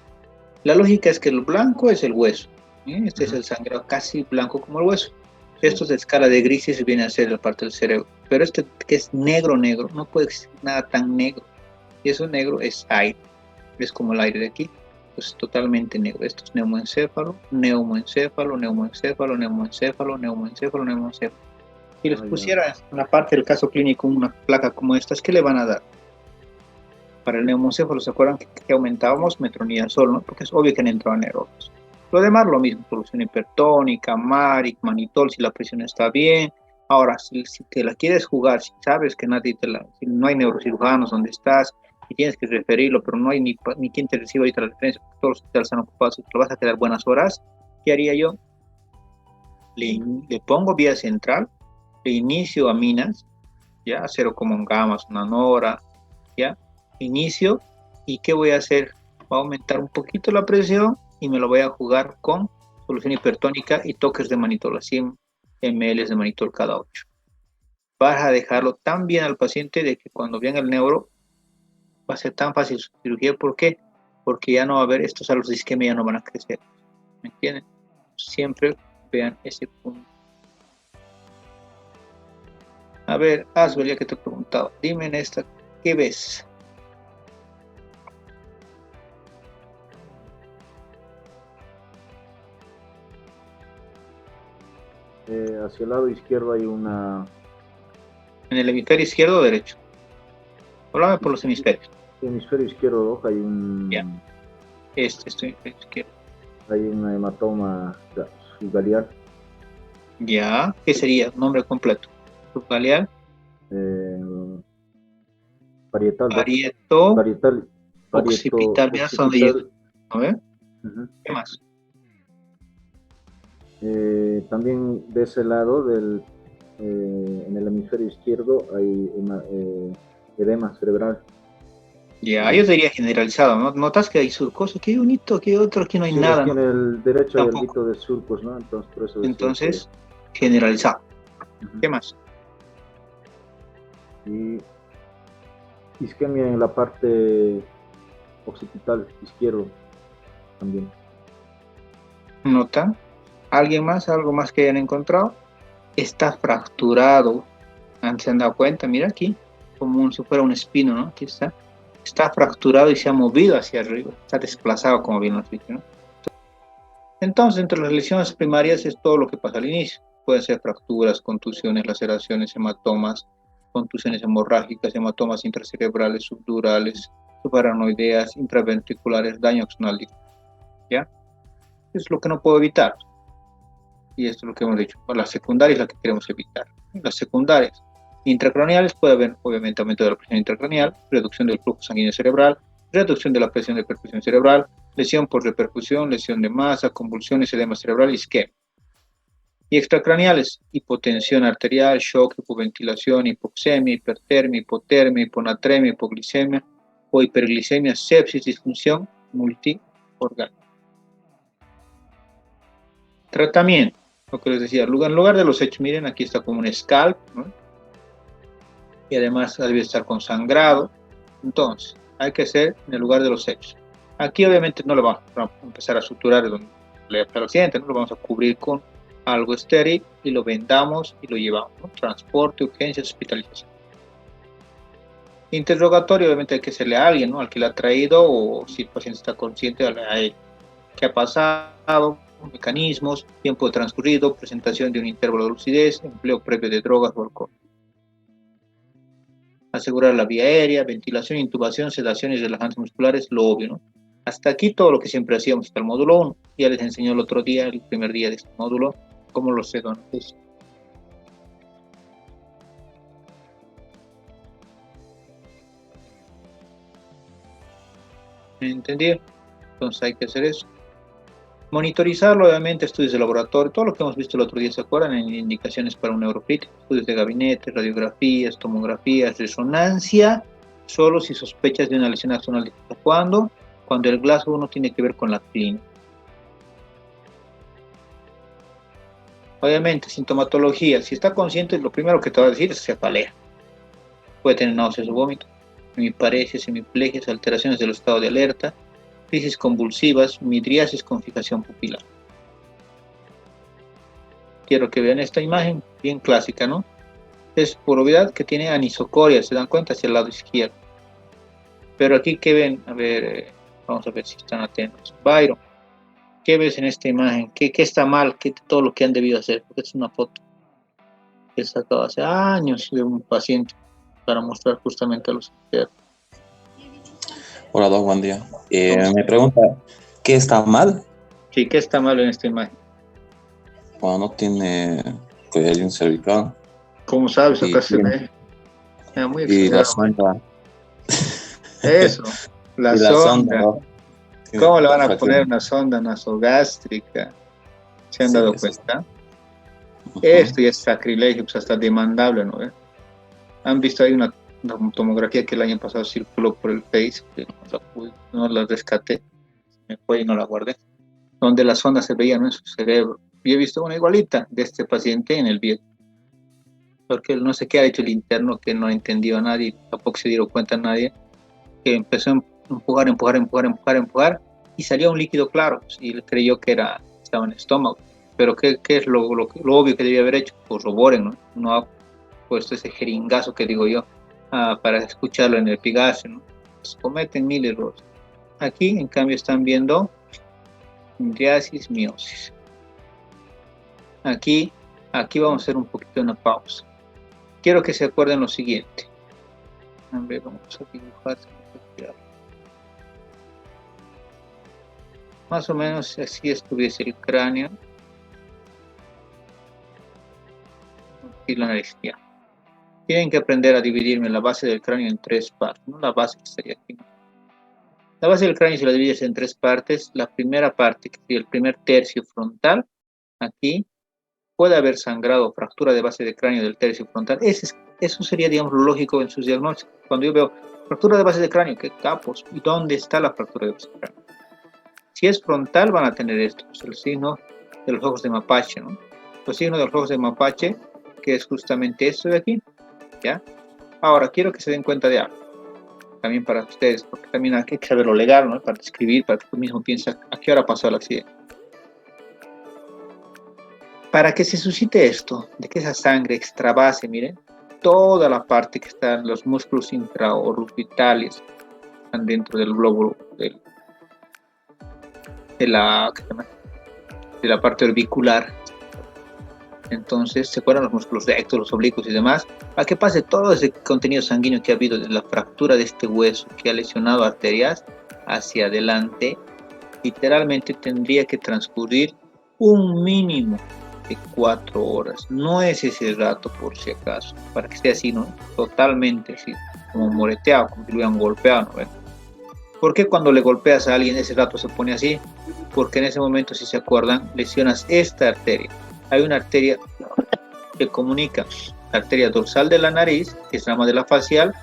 La lógica es que el blanco es el hueso. Este es el sangrado casi blanco como el hueso. Esto es de escala de grises y viene a ser la parte del cerebro. Pero este que es negro, negro, no puede existir nada tan negro. Y eso negro es aire. Es como el aire de aquí. Pues totalmente negro. Esto es neumoencéfalo, neumoencéfalo, neumoencéfalo, neumoencéfalo, neumoencéfalo, neumoencéfalo. Si les pusiera en la parte del caso clínico una placa como estas, ¿qué le van a dar? Para el neumoencéfalo, ¿se acuerdan que aumentábamos metronidazol, ¿no? Porque es obvio que han entrado anaerobios. Lo demás, lo mismo, solución hipertónica, Maric, manitol, si la presión está bien. Ahora, si te la quieres jugar, si sabes que nadie si no hay neurocirujanos donde estás, y tienes que referirlo, pero no hay ni quien te reciba ahorita la referencia, porque todos los hospitales están ocupados y te lo vas a quedar buenas horas. ¿Qué haría yo? Le pongo vía central, le inicio aminas, ya, 0,1 gamas, una nora, ya, inicio, y ¿qué voy a hacer? Voy a aumentar un poquito la presión y me lo voy a jugar con solución hipertónica y toques de manitol, 100 ml de manitol cada 8. Vas a dejarlo tan bien al paciente de que cuando venga el neuro va a ser tan fácil su cirugía. ¿Por qué? Porque ya no va a haber estos salos de isquemia, ya no van a crecer. ¿Me entienden? Siempre vean ese punto. A ver, Asbel, ya que te he preguntado, dime en esta, ¿qué ves? Hacia el lado izquierdo hay una... ¿En el hemisferio izquierdo o derecho? Háblame por los hemisferios. En el hemisferio izquierdo hay un... Ya. Hemisferio izquierdo. Hay un hematoma subgaleal. Ya. ¿Qué sería? Nombre completo. Subgaleal. Parietal. Occipital. Mira, sonríe. A ver. ¿Qué más? También de ese lado, en el hemisferio izquierdo, hay edema cerebral. Ya, yo diría generalizado, ¿no? Notas que hay surcos, qué bonito, qué otro, aquí no hay nada. Aquí en el derecho hay algo de surcos, ¿no? Entonces, por eso entonces generalizado. ¿Qué más? Y isquemia en la parte occipital izquierdo también. ¿Nota? ¿Alguien más? ¿Algo más que hayan encontrado? Está fracturado. ¿Se han dado cuenta? Mira aquí, como si fuera un espino, ¿no? Aquí está. Está fracturado y se ha movido hacia arriba. Está desplazado, como bien lo has dicho, ¿no? Entonces, entre las lesiones primarias es todo lo que pasa al inicio. Pueden ser fracturas, contusiones, laceraciones, hematomas, contusiones hemorrágicas, hematomas intracerebrales, subdurales, subarachnoideas, intraventriculares, daño axonal. ¿Ya? Es lo que no puedo evitar. Y esto es lo que hemos dicho. La secundaria es la que queremos evitar. Las secundarias intracraneales puede haber, obviamente, aumento de la presión intracraneal, reducción del flujo sanguíneo cerebral, reducción de la presión de perfusión cerebral, lesión por repercusión, lesión de masa, convulsiones, edema cerebral y isquemia. Y extracraneales, hipotensión arterial, shock, hipoventilación, hipoxemia, hipertermia, hipotermia, hiponatremia, hipoglicemia o hiperglicemia, sepsis, disfunción multiorgánica. Tratamiento, lo que les decía, en lugar de los hechos, miren, aquí está como un scalp, ¿no? Y además debe estar consangrado. Entonces, hay que hacer en el lugar de los hechos. Aquí obviamente no lo vamos a empezar a suturar donde le está el accidente, no lo vamos a cubrir con algo estéril y lo vendamos y lo llevamos, ¿no? Transporte, urgencias, hospitalización. Interrogatorio, obviamente hay que hacerle a alguien, ¿no? Al que le ha traído, o si el paciente está consciente, a él. ¿Qué ha pasado? Mecanismos, tiempo transcurrido, presentación de un intervalo de lucidez, empleo previo de drogas o alcohol. Asegurar la vía aérea, ventilación, intubación, sedaciones relajantes musculares, lo obvio, ¿no? Hasta aquí todo lo que siempre hacíamos hasta el módulo 1. Ya les enseñó el otro día, el primer día de este módulo, cómo los sedontes. ¿Entendido? Entonces hay que hacer eso. Monitorizarlo, obviamente, estudios de laboratorio, todo lo que hemos visto el otro día, ¿se acuerdan? En indicaciones para un neurocrítico, estudios de gabinete, radiografías, tomografías, resonancia, solo si sospechas de una lesión axonal. ¿Cuándo? Cuando el Glasgow no tiene que ver con la clínica. Obviamente, sintomatología, si está consciente, lo primero que te va a decir es cefalea. Puede tener náuseas o vómitos, hemiparesis, hemiplegias, alteraciones del estado de alerta, crisis convulsivas, midriasis con fijación pupilar. Quiero que vean esta imagen, bien clásica, ¿no? Es por obviedad que tiene anisocoria, se dan cuenta, hacia el lado izquierdo. Pero aquí, ¿qué ven? A ver, vamos a ver si están atentos. Byron, ¿qué ves en esta imagen? ¿Qué está mal? ¿Qué todo lo que han debido hacer? Porque es una foto que he sacado hace años de un paciente para mostrar justamente a los enfermos. Hola, Doc, buen día. Me pregunta, ¿qué está mal? Sí, ¿qué está mal en esta imagen? Bueno, no tiene cuello cervical. ¿Cómo sabes? Acá se ve. Muy y la exagerado. sonda. Eso, la Y la sonda. ¿no? ¿Cómo le van a Fractura. poner una sonda nasogástrica? ¿Se han Sí, dado eso es. cuenta? Ujú. Esto ya es sacrilegio, pues hasta demandable, ¿no ve? Han visto ahí una tomografía que el año pasado circuló por el Face, que no la rescaté, me fue y no la guardé, donde la sonda se veía, ¿no?, en su cerebro. Y he visto una igualita de este paciente en el viejo, porque no sé qué ha hecho el interno, que no entendió a nadie, tampoco se dieron cuenta a nadie, que empezó a empujar, y salía un líquido claro, pues, y él creyó que estaba en el estómago. Pero ¿qué es lo obvio que debía haber hecho? Pues lo boren, ¿no? No ha puesto ese jeringazo que digo yo, para escucharlo en el epigacio, ¿no? Pues cometen mil errores. Aquí, en cambio, están viendo miriasis, miosis. Aquí vamos a hacer un poquito de una pausa. Quiero que se acuerden lo siguiente. A ver, vamos a dibujar. Más o menos así estuviese el cráneo y la nariz. Tienen que aprender a dividirme la base del cráneo en tres partes, ¿no? La base que estaría aquí. La base del cráneo, si la divides en tres partes, la primera parte, que sería el primer tercio frontal, aquí puede haber sangrado o fractura de base de cráneo del tercio frontal. Eso sería, digamos, lo lógico en sus diagnósticos. Cuando yo veo fractura de base de cráneo, ¿qué capos? ¿Y dónde está la fractura de base de cráneo? Si es frontal, van a tener esto, pues el signo de los ojos de mapache, ¿no? Los signos de los ojos de mapache, que es justamente esto de aquí, ¿ya? Ahora, quiero que se den cuenta de algo, también para ustedes, porque también hay que saber lo legal, ¿no?, para escribir, para que tú mismo pienses a qué hora pasó el accidente. Para que se suscite esto, de que esa sangre extravase, miren, toda la parte que está en los músculos intraorbitales, están dentro del glóbulo, de la parte orbicular. Entonces se fueron los músculos rectos, los oblicuos y demás, para que pase todo ese contenido sanguíneo que ha habido de la fractura de este hueso que ha lesionado arterias hacia adelante. Literalmente tendría que transcurrir un mínimo de 4 horas. No es ese rato, por si acaso, para que esté así, ¿no?, totalmente así, como moreteado, como si lo hubieran golpeado, ¿no? ¿Por qué cuando le golpeas a alguien ese rato se pone así? Porque en ese momento, si se acuerdan, lesionas esta arteria. Hay una arteria que comunica la arteria dorsal de la nariz, que es la rama de la facial,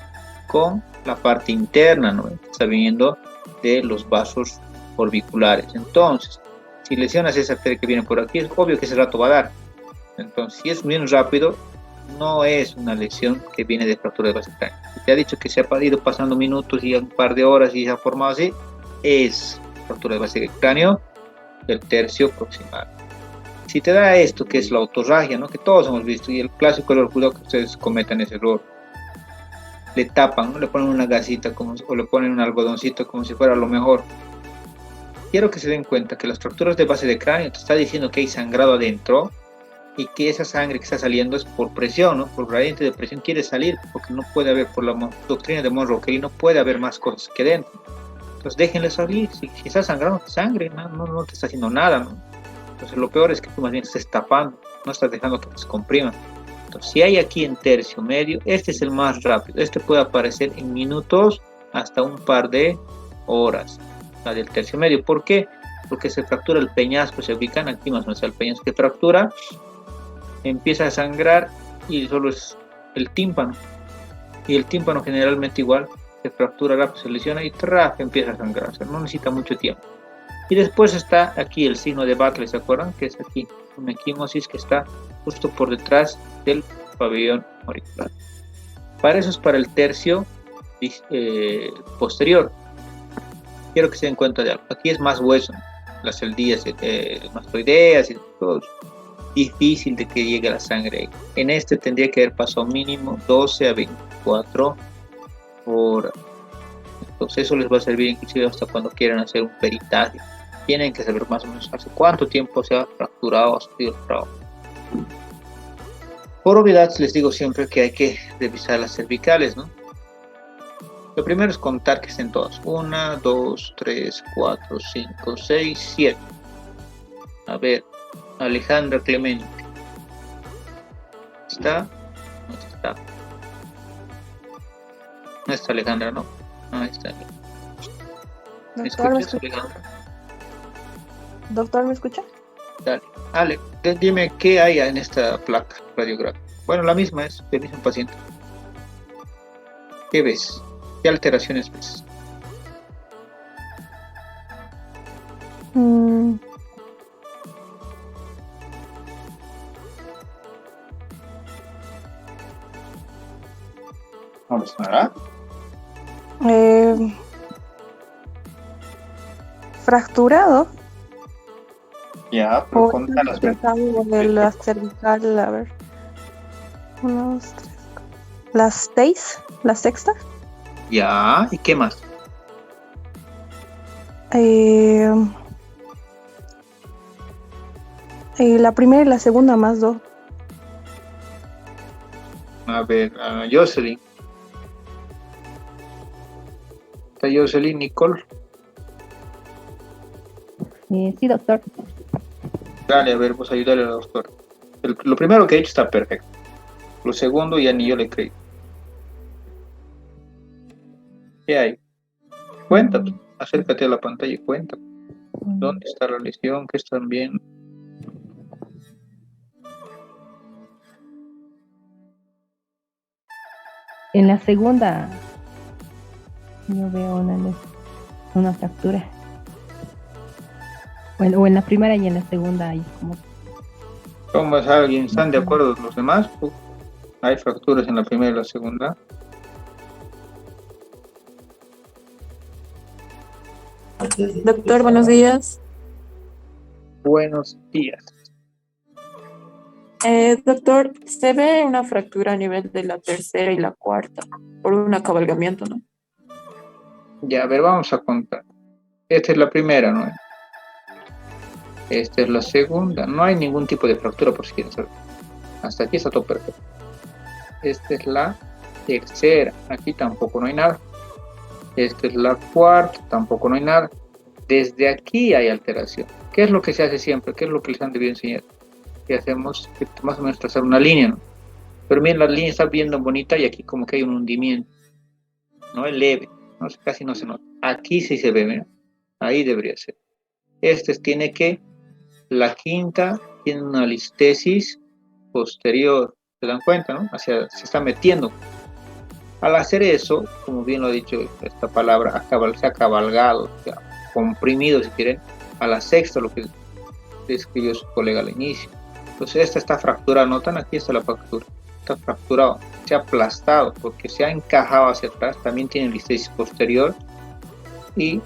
con la parte interna, ¿no?, que está viniendo de los vasos orbiculares. Entonces, si lesionas esa arteria que viene por aquí, es obvio que ese rato va a dar. Entonces, si es bien rápido, no es una lesión que viene de fractura de base de cráneo. Si te ha dicho que se ha ido pasando minutos y un par de horas y se ha formado así, es fractura de base de cráneo del tercio proximal. Si te da esto, que es la otorragia, ¿no?, que todos hemos visto, y el clásico error, cuidado que ustedes cometan ese error, le tapan, ¿no?, le ponen una gasita o le ponen un algodoncito como si fuera lo mejor. Quiero que se den cuenta que las fracturas de base de cráneo te está diciendo que hay sangrado adentro, y que esa sangre que está saliendo es por presión, ¿no?, por gradiente de presión, quiere salir, porque no puede haber, por la doctrina de Monroe Kelly, no puede haber más cosas que dentro. Entonces déjenle salir. Si está sangrando, sangre, no te está haciendo nada, ¿no? Entonces lo peor es que tú más bien estás tapando, no estás dejando que te descomprima. Entonces, si hay aquí en tercio medio, este es el más rápido. Este puede aparecer en minutos hasta un par de horas, la del tercio medio. ¿Por qué? Porque se fractura el peñasco, se ubican aquí más o menos el peñasco que fractura, empieza a sangrar y solo es el tímpano. Y el tímpano generalmente igual se fractura rápido, se lesiona y empieza a sangrar. O sea, no necesita mucho tiempo. Y después está aquí el signo de Bartlett, ¿se acuerdan? Que es aquí, una equimosis que está justo por detrás del pabellón auricular. Para eso es para el tercio posterior. Quiero que se den cuenta de algo. Aquí es más hueso, las celdillas mastoideas y todo. Difícil de que llegue la sangre. En este tendría que haber pasado mínimo 12 a 24 horas. Entonces eso les va a servir inclusive hasta cuando quieran hacer un peritaje. Tienen que saber más o menos hace cuánto tiempo se ha fracturado, ha sufrido el trabajo. Por obviedad les digo siempre que hay que revisar las cervicales, ¿no? Lo primero es contar que estén todas. 1, 2, 3, 4, 5, 6, 7. A ver, Alejandra Clemente. ¿Está? No está. No está Alejandra, ¿no? Ahí está. ¿Me Doctor, ¿me escuchas, escucha? Alejandra? Doctor, ¿me escucha? Dale. Ale, dime qué hay en esta placa radiográfica. Bueno, la misma es del mismo paciente. ¿Qué ves? ¿Qué alteraciones ves? Mm, Vamos, ¿verdad? Fracturado Ya, pero o contanos. tratado de la cervical, a ver. 1, 2, 3. Las 6, la sexta. Ya, ¿y qué más? La primera y la segunda más 2. A ver, Jocelyn. ¿Está Jocelyn, Nicole? Sí, doctor. Dale, a ver, pues ayúdale al doctor. Lo primero que he hecho está perfecto. Lo segundo ya ni yo le creí. ¿Qué hay? Cuéntame. Acércate a la pantalla y cuéntame. ¿Dónde está la lesión? ¿Qué están viendo? En la segunda yo veo una fractura. Bueno, o en la primera y en la segunda hay como... ¿Cómo es alguien? ¿Están de acuerdo los demás? Hay fracturas en la primera y la segunda. Doctor, buenos días. Buenos días. Doctor, se ve una fractura a nivel de la tercera y la cuarta por un acabalgamiento, ¿no? Ya, a ver, vamos a contar. Esta es la primera, ¿no? Esta es la segunda. No hay ningún tipo de fractura, por si quieren saber. Hasta aquí está todo perfecto. Esta es la tercera. Aquí tampoco no hay nada. Esta es la cuarta. Tampoco no hay nada. Desde aquí hay alteración. ¿Qué es lo que se hace siempre? ¿Qué es lo que les han debido enseñar? Que hacemos más o menos trazar una línea, ¿no? Pero miren, la línea está bien bonita y aquí como que hay un hundimiento, ¿no? Es leve, ¿no? Casi no se nota. Aquí sí se ve, ¿no? Ahí debería ser. Tiene que, la quinta tiene una listesis posterior, ¿se dan cuenta, no? Se está metiendo. Al hacer eso, como bien lo ha dicho esta palabra, se ha cabalgado, se ha comprimido, si quieren, a la sexta, lo que describió su colega al inicio. Entonces esta está fracturada, notan aquí está la fractura, está fracturado, se ha aplastado porque se ha encajado hacia atrás, también tiene listesis posterior. Y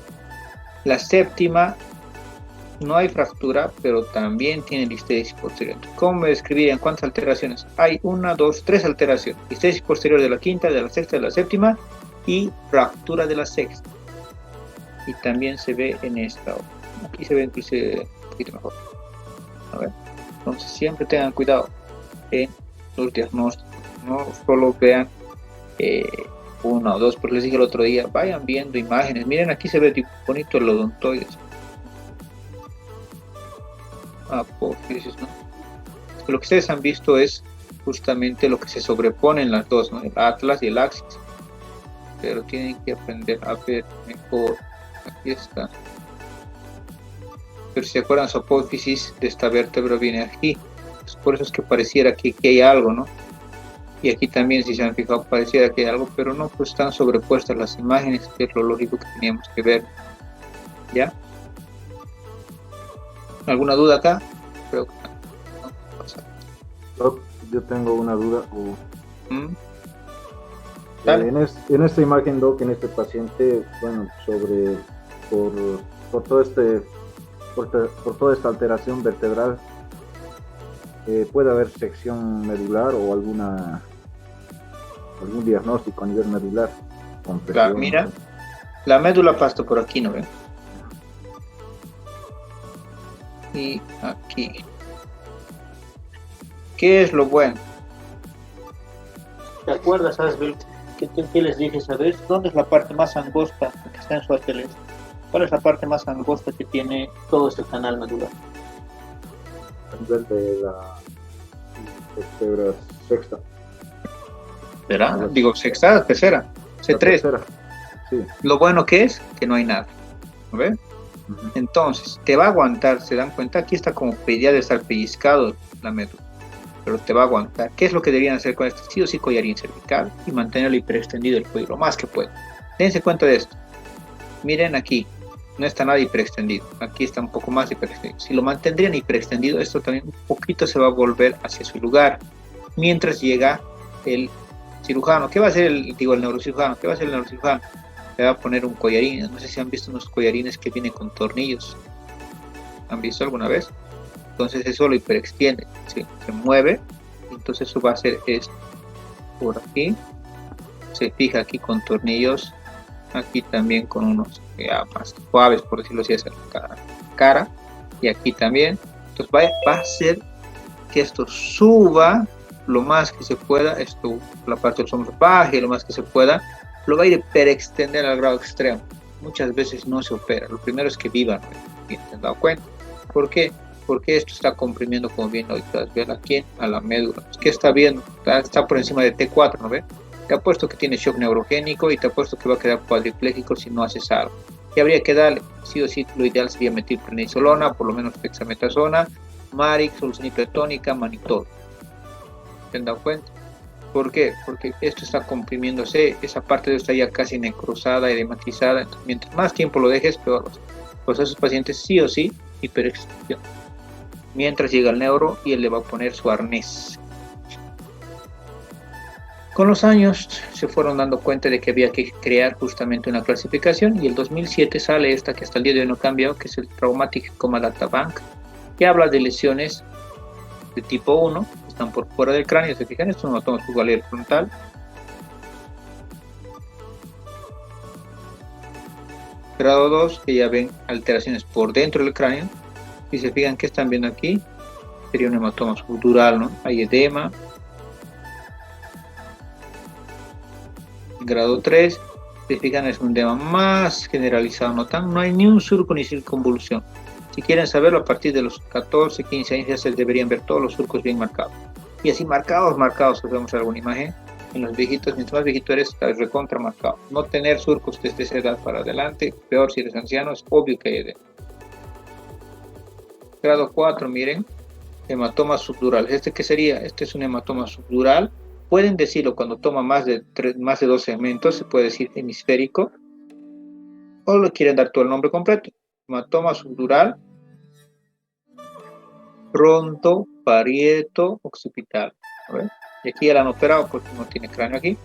la séptima no hay fractura, pero también tiene listesis posterior. ¿Cómo me describirían cuántas alteraciones? Hay 1, 2, 3 alteraciones: listesis posterior de la quinta, de la sexta, de la séptima y fractura de la sexta. Y también se ve en esta otra. Aquí se ve inclusive un poquito mejor. A ver. Entonces siempre tengan cuidado en los diagnósticos, no solo vean 1 o 2, porque les dije el otro día, vayan viendo imágenes. Miren, aquí se ve bonito el odontoides, apófisis, ¿no? Lo que ustedes han visto es justamente lo que se sobrepone en las dos, ¿no? El atlas y el axis, pero tienen que aprender a ver mejor. Aquí está. Pero si se acuerdan, su apófisis de esta vértebra viene aquí. Pues por eso es que pareciera que hay algo, ¿no? Y aquí también, si se han fijado, pareciera que hay algo, pero no, pues están sobrepuestas las imágenes, que es lo lógico que teníamos que ver. ¿Ya? ¿Alguna duda acá? Creo que no pasa. Doc, yo tengo una duda. Dale. En esta imagen, Doc, en este paciente, bueno, por toda esta alteración vertebral, puede haber sección medular o algún diagnóstico a nivel medular. Claro, mira, la médula pasa por aquí, ¿no ven? Y aquí. ¿Qué es lo bueno? ¿Te acuerdas, sabes, qué les dije, sabes? ¿Dónde es la parte más angosta que está en su HLS? ¿Cuál es la parte más angosta que tiene todo este canal medular? A nivel de la vértebra sexta. ¿Será? Digo, sexta, tercera. C3. Tercera. Sí. Lo bueno que es que no hay nada. ¿No ves? Entonces, te va a aguantar, ¿se dan cuenta? Aquí está como pedida de estar pellizcado la médula, pero te va a aguantar. ¿Qué es lo que deberían hacer con esto? Sí o sí collarín cervical y mantenerlo hiperextendido el cuello lo más que puedan. Dense cuenta de esto. Miren aquí, no está nada hiperextendido. Aquí está un poco más hiperextendido. Si lo mantendrían hiperextendido, esto también un poquito se va a volver hacia su lugar. Mientras llega el cirujano. ¿Qué va a hacer el neurocirujano? ¿Qué va a hacer el neurocirujano? Le va a poner un collarín. No sé si han visto unos collarines que vienen con tornillos. ¿Han visto alguna vez? Entonces eso lo hiperextiende. ¿Sí? Se mueve. Entonces eso va a hacer esto. Por aquí. Se fija aquí con tornillos. Aquí también con unos más suaves, por decirlo así, hacia la cara. Y aquí también. Entonces va a hacer que esto suba lo más que se pueda. Esto, la parte del hombro baje lo más que se pueda. Lo va a ir hiperextender al grado extremo. Muchas veces no se opera. Lo primero es que vivan. ¿Se han dado cuenta? ¿Por qué? Porque esto está comprimiendo, como bien hoy puedes ver aquí, a la médula. ¿Qué está viendo? Está por encima de T4, ¿no ves? Te apuesto que tiene shock neurogénico y te apuesto que va a quedar cuadripléjico si no haces algo. ¿Qué habría que darle? Sí o sí, lo ideal sería metilprednisolona, por lo menos dexametasona, Marix, solución hipertónica, manitol. ¿Se han dado cuenta? ¿Por qué? Porque esto está comprimiéndose, esa parte de esto está ya casi necrosada, edematizada. Entonces, mientras más tiempo lo dejes, peor. Pues a esos pacientes sí o sí, hiperextensión. Mientras llega el neuro y él le va a poner su arnés. Con los años se fueron dando cuenta de que había que crear justamente una clasificación y el 2007 sale esta que hasta el día de hoy no ha cambiado, que es el Traumatic Coma Data Bank, que habla de lesiones de tipo 1, que están por fuera del cráneo. Se fijan, esto es un hematoma subvaler frontal. Grado 2, que ya ven alteraciones por dentro del cráneo. Si se fijan, ¿qué están viendo aquí? Sería un hematoma subdural, ¿no? Hay edema. Grado 3, se fijan, es un edema más generalizado, no hay ni un surco ni circunvolución. Si quieren saberlo, a partir de los 14, 15 años ya se deberían ver todos los surcos bien marcados. Y así marcados, si vemos alguna imagen, en los viejitos, mientras más viejito eres, está recontra marcado. No tener surcos desde esa edad para adelante, peor si eres anciano, es obvio que hay edema. Grado 4, miren, hematoma subdural. ¿Este qué sería? Este es un hematoma subdural. Pueden decirlo cuando toma más de 2 segmentos, se puede decir hemisférico, o le quieren dar todo el nombre completo. Hematoma subdural, fronto, parieto, occipital. Y aquí ya la han operado porque no tiene cráneo aquí.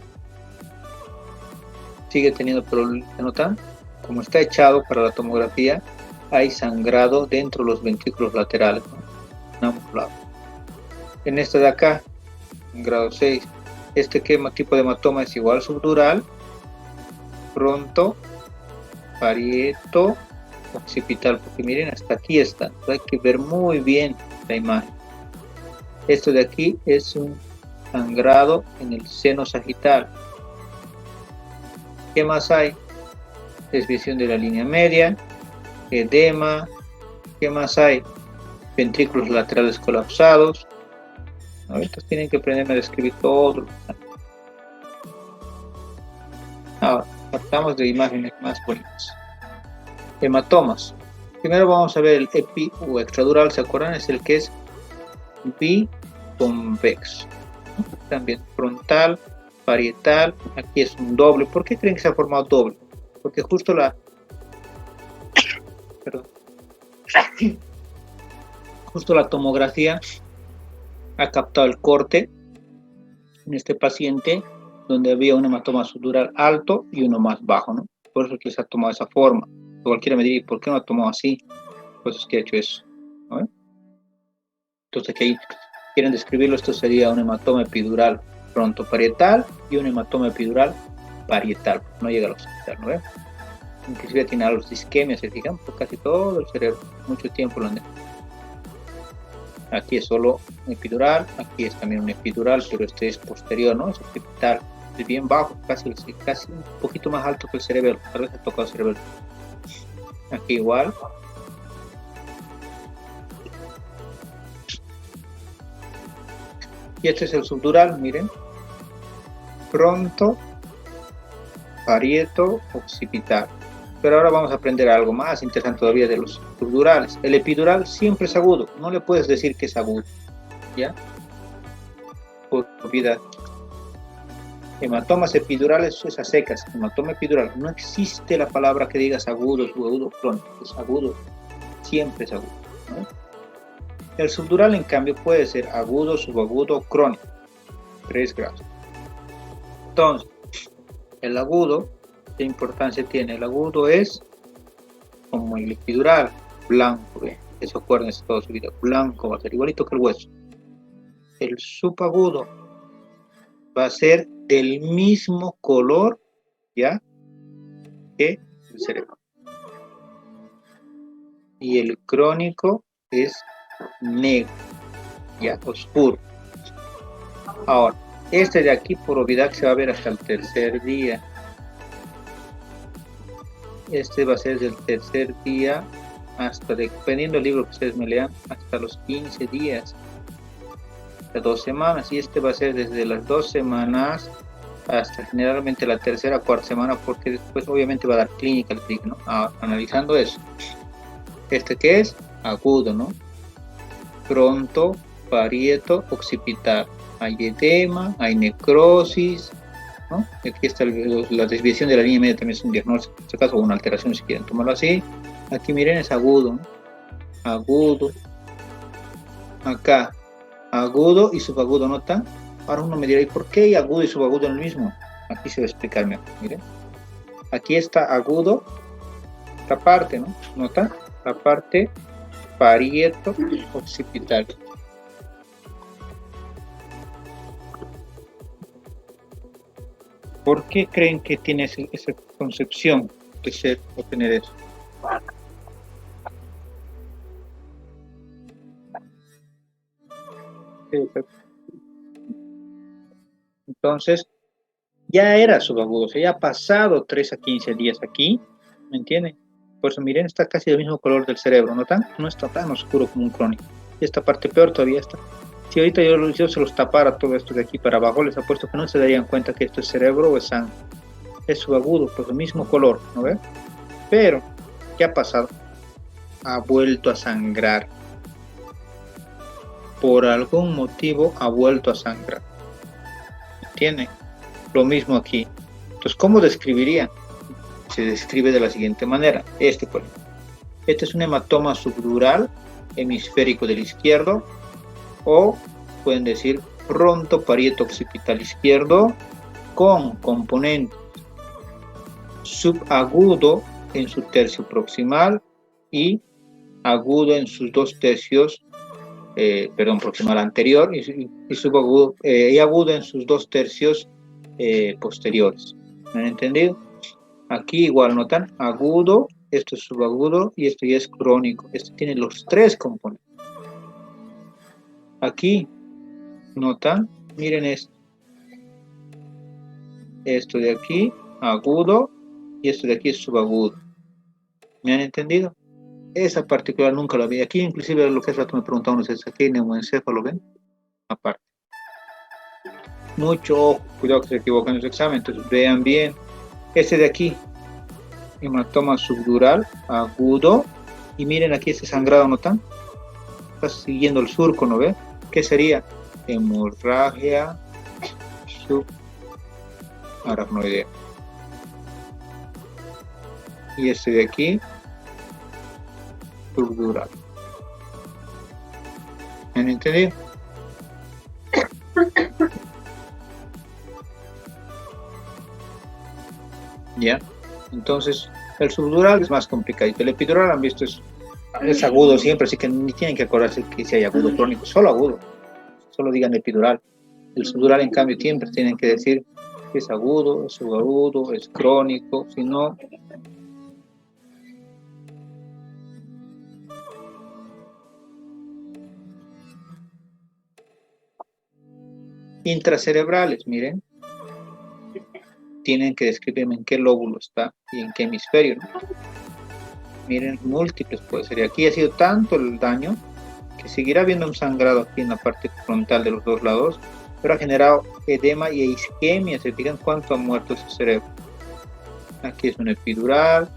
Sigue teniendo, pero ¿se notan? Como está echado para la tomografía, hay sangrado dentro de los ventrículos laterales, ¿no? En este de acá, en grado 6, este tipo de hematoma es igual subdural, fronto, parieto, occipital, porque miren, hasta aquí está. Hay que ver muy bien la imagen. Esto de aquí es un sangrado en el seno sagital. ¿Qué más hay? Desviación de la línea media, edema. ¿Qué más hay? Ventrículos laterales colapsados. Entonces tienen que aprenderme a describir todo. Ahora, partamos de imágenes más bonitas. Hematomas. Primero vamos a ver el epi o extradural, ¿se acuerdan? Es el que es biconvexo. También frontal, parietal. Aquí es un doble. ¿Por qué creen que se ha formado doble? Porque justo justo la tomografía ha captado el corte en este paciente donde había un hematoma subdural alto y uno más bajo, ¿no? Por eso es que se ha tomado esa forma. Cualquiera me diría, ¿por qué no ha tomado así? Pues es que ha hecho eso, ¿no? Entonces aquí quieren describirlo, esto sería un hematoma epidural frontoparietal y un hematoma epidural parietal. No llega al occipital, ¿no? Inclusive tiene algo de isquemia, se fijan, por casi todo el cerebro, mucho tiempo lo han dejado. Aquí es solo un epidural, aquí es también un epidural, pero este es posterior, ¿no? Es occipital, es bien bajo, casi un poquito más alto que el cerebelo, tal vez ha tocado el cerebelo. Aquí igual. Y este es el subdural, miren. Fronto, parieto occipital. Pero ahora vamos a aprender algo más interesante todavía de los subdurales. El epidural siempre es agudo, no le puedes decir que es agudo, ¿ya? Por propiedad. Hematomas epidurales es a secas, hematoma epidural. No existe la palabra que digas agudo, subagudo, crónico. Es agudo, siempre es agudo, ¿no? El subdural, en cambio, puede ser agudo, subagudo, crónico. 3 grados. Entonces, el agudo, ¿qué importancia tiene? El agudo es como el epidural, blanco, ¿ve? Eso acuérdense toda su vida, blanco va a ser igualito que el hueso. El subagudo va a ser del mismo color, ¿ya?, que el cerebro. Y el crónico es negro, ya, oscuro. Ahora, este de aquí por obviedad se va a ver hasta el tercer día. Este va a ser del tercer día hasta, dependiendo del libro que ustedes me lean, hasta los 15 días, hasta 2 semanas. Y este va a ser desde las 2 semanas hasta generalmente la tercera o cuarta semana, porque después obviamente va a dar clínica, ¿no? Analizando eso. Este que es agudo, ¿no? Pronto, parieto occipital. Hay edema, hay necrosis, ¿no? Aquí está la desviación de la línea media, también es un diagnóstico, en este caso, o una alteración si quieren tomarlo así. Aquí miren, es agudo, ¿no? Agudo. Acá, agudo y subagudo, ¿notan? Ahora uno me dirá, ¿y por qué agudo y subagudo en el mismo? Aquí se va a explicar mejor, miren. Aquí está agudo, esta parte, ¿no? ¿Notan? La parte parieto occipital. ¿Por qué creen que tiene esa concepción de ser o tener eso? Entonces, ya era subagudo, o sea, ya ha pasado 3 a 15 días aquí, ¿me entienden? Por eso, miren, está casi del mismo color del cerebro, ¿no? No está tan oscuro como un crónico. Esta parte peor todavía está. Si ahorita yo se los tapara todo esto de aquí para abajo, les apuesto que no se darían cuenta que esto es cerebro o es sangre. Es subagudo, pues el mismo color, ¿no ven? Pero, ¿qué ha pasado? Ha vuelto a sangrar. Por algún motivo ha vuelto a sangrar. ¿Entienden? Lo mismo aquí. Entonces, ¿cómo describiría? Se describe de la siguiente manera. Por ejemplo. Este es un hematoma subdural hemisférico del izquierdo, o pueden decir pronto parieto occipital izquierdo con componente subagudo en su tercio proximal y agudo en sus 2 tercios, proximal anterior y subagudo y agudo en sus 2 tercios posteriores. ¿Me han entendido? Aquí igual notan agudo, esto es subagudo y esto ya es crónico. Esto tiene los 3 componentes. Aquí notan, miren esto. Esto de aquí agudo y esto de aquí es subagudo. ¿Me han entendido? Esa particular nunca la vi. Aquí inclusive lo que hace rato me preguntaban ustedes, aquí neumoencéfalo, ¿ven? Aparte. Mucho ojo, cuidado que se equivocan en su examen, entonces vean bien. Este de aquí, hematoma subdural, agudo, y miren aquí ese sangrado, ¿notan? Está siguiendo el surco, ¿no ve? ¿Qué sería? Hemorragia subaracnoidea. Y este de aquí, subdural. ¿Me han entendido? ¿Ya? Entonces, el subdural es más complicado. El epidural, han visto, es agudo siempre, así que ni tienen que acordarse que si hay agudo crónico, solo agudo. Solo digan epidural. El subdural, en cambio, siempre tienen que decir que es agudo, es subagudo, es crónico, si no... Intracerebrales, miren. Tienen que describirme en qué lóbulo está y en qué hemisferio, ¿no? Miren, múltiples puede ser. Y aquí ha sido tanto el daño que seguirá habiendo un sangrado aquí en la parte frontal de los 2 lados, pero ha generado edema y isquemia. Se fijan cuánto ha muerto ese cerebro. aquí es un epidural,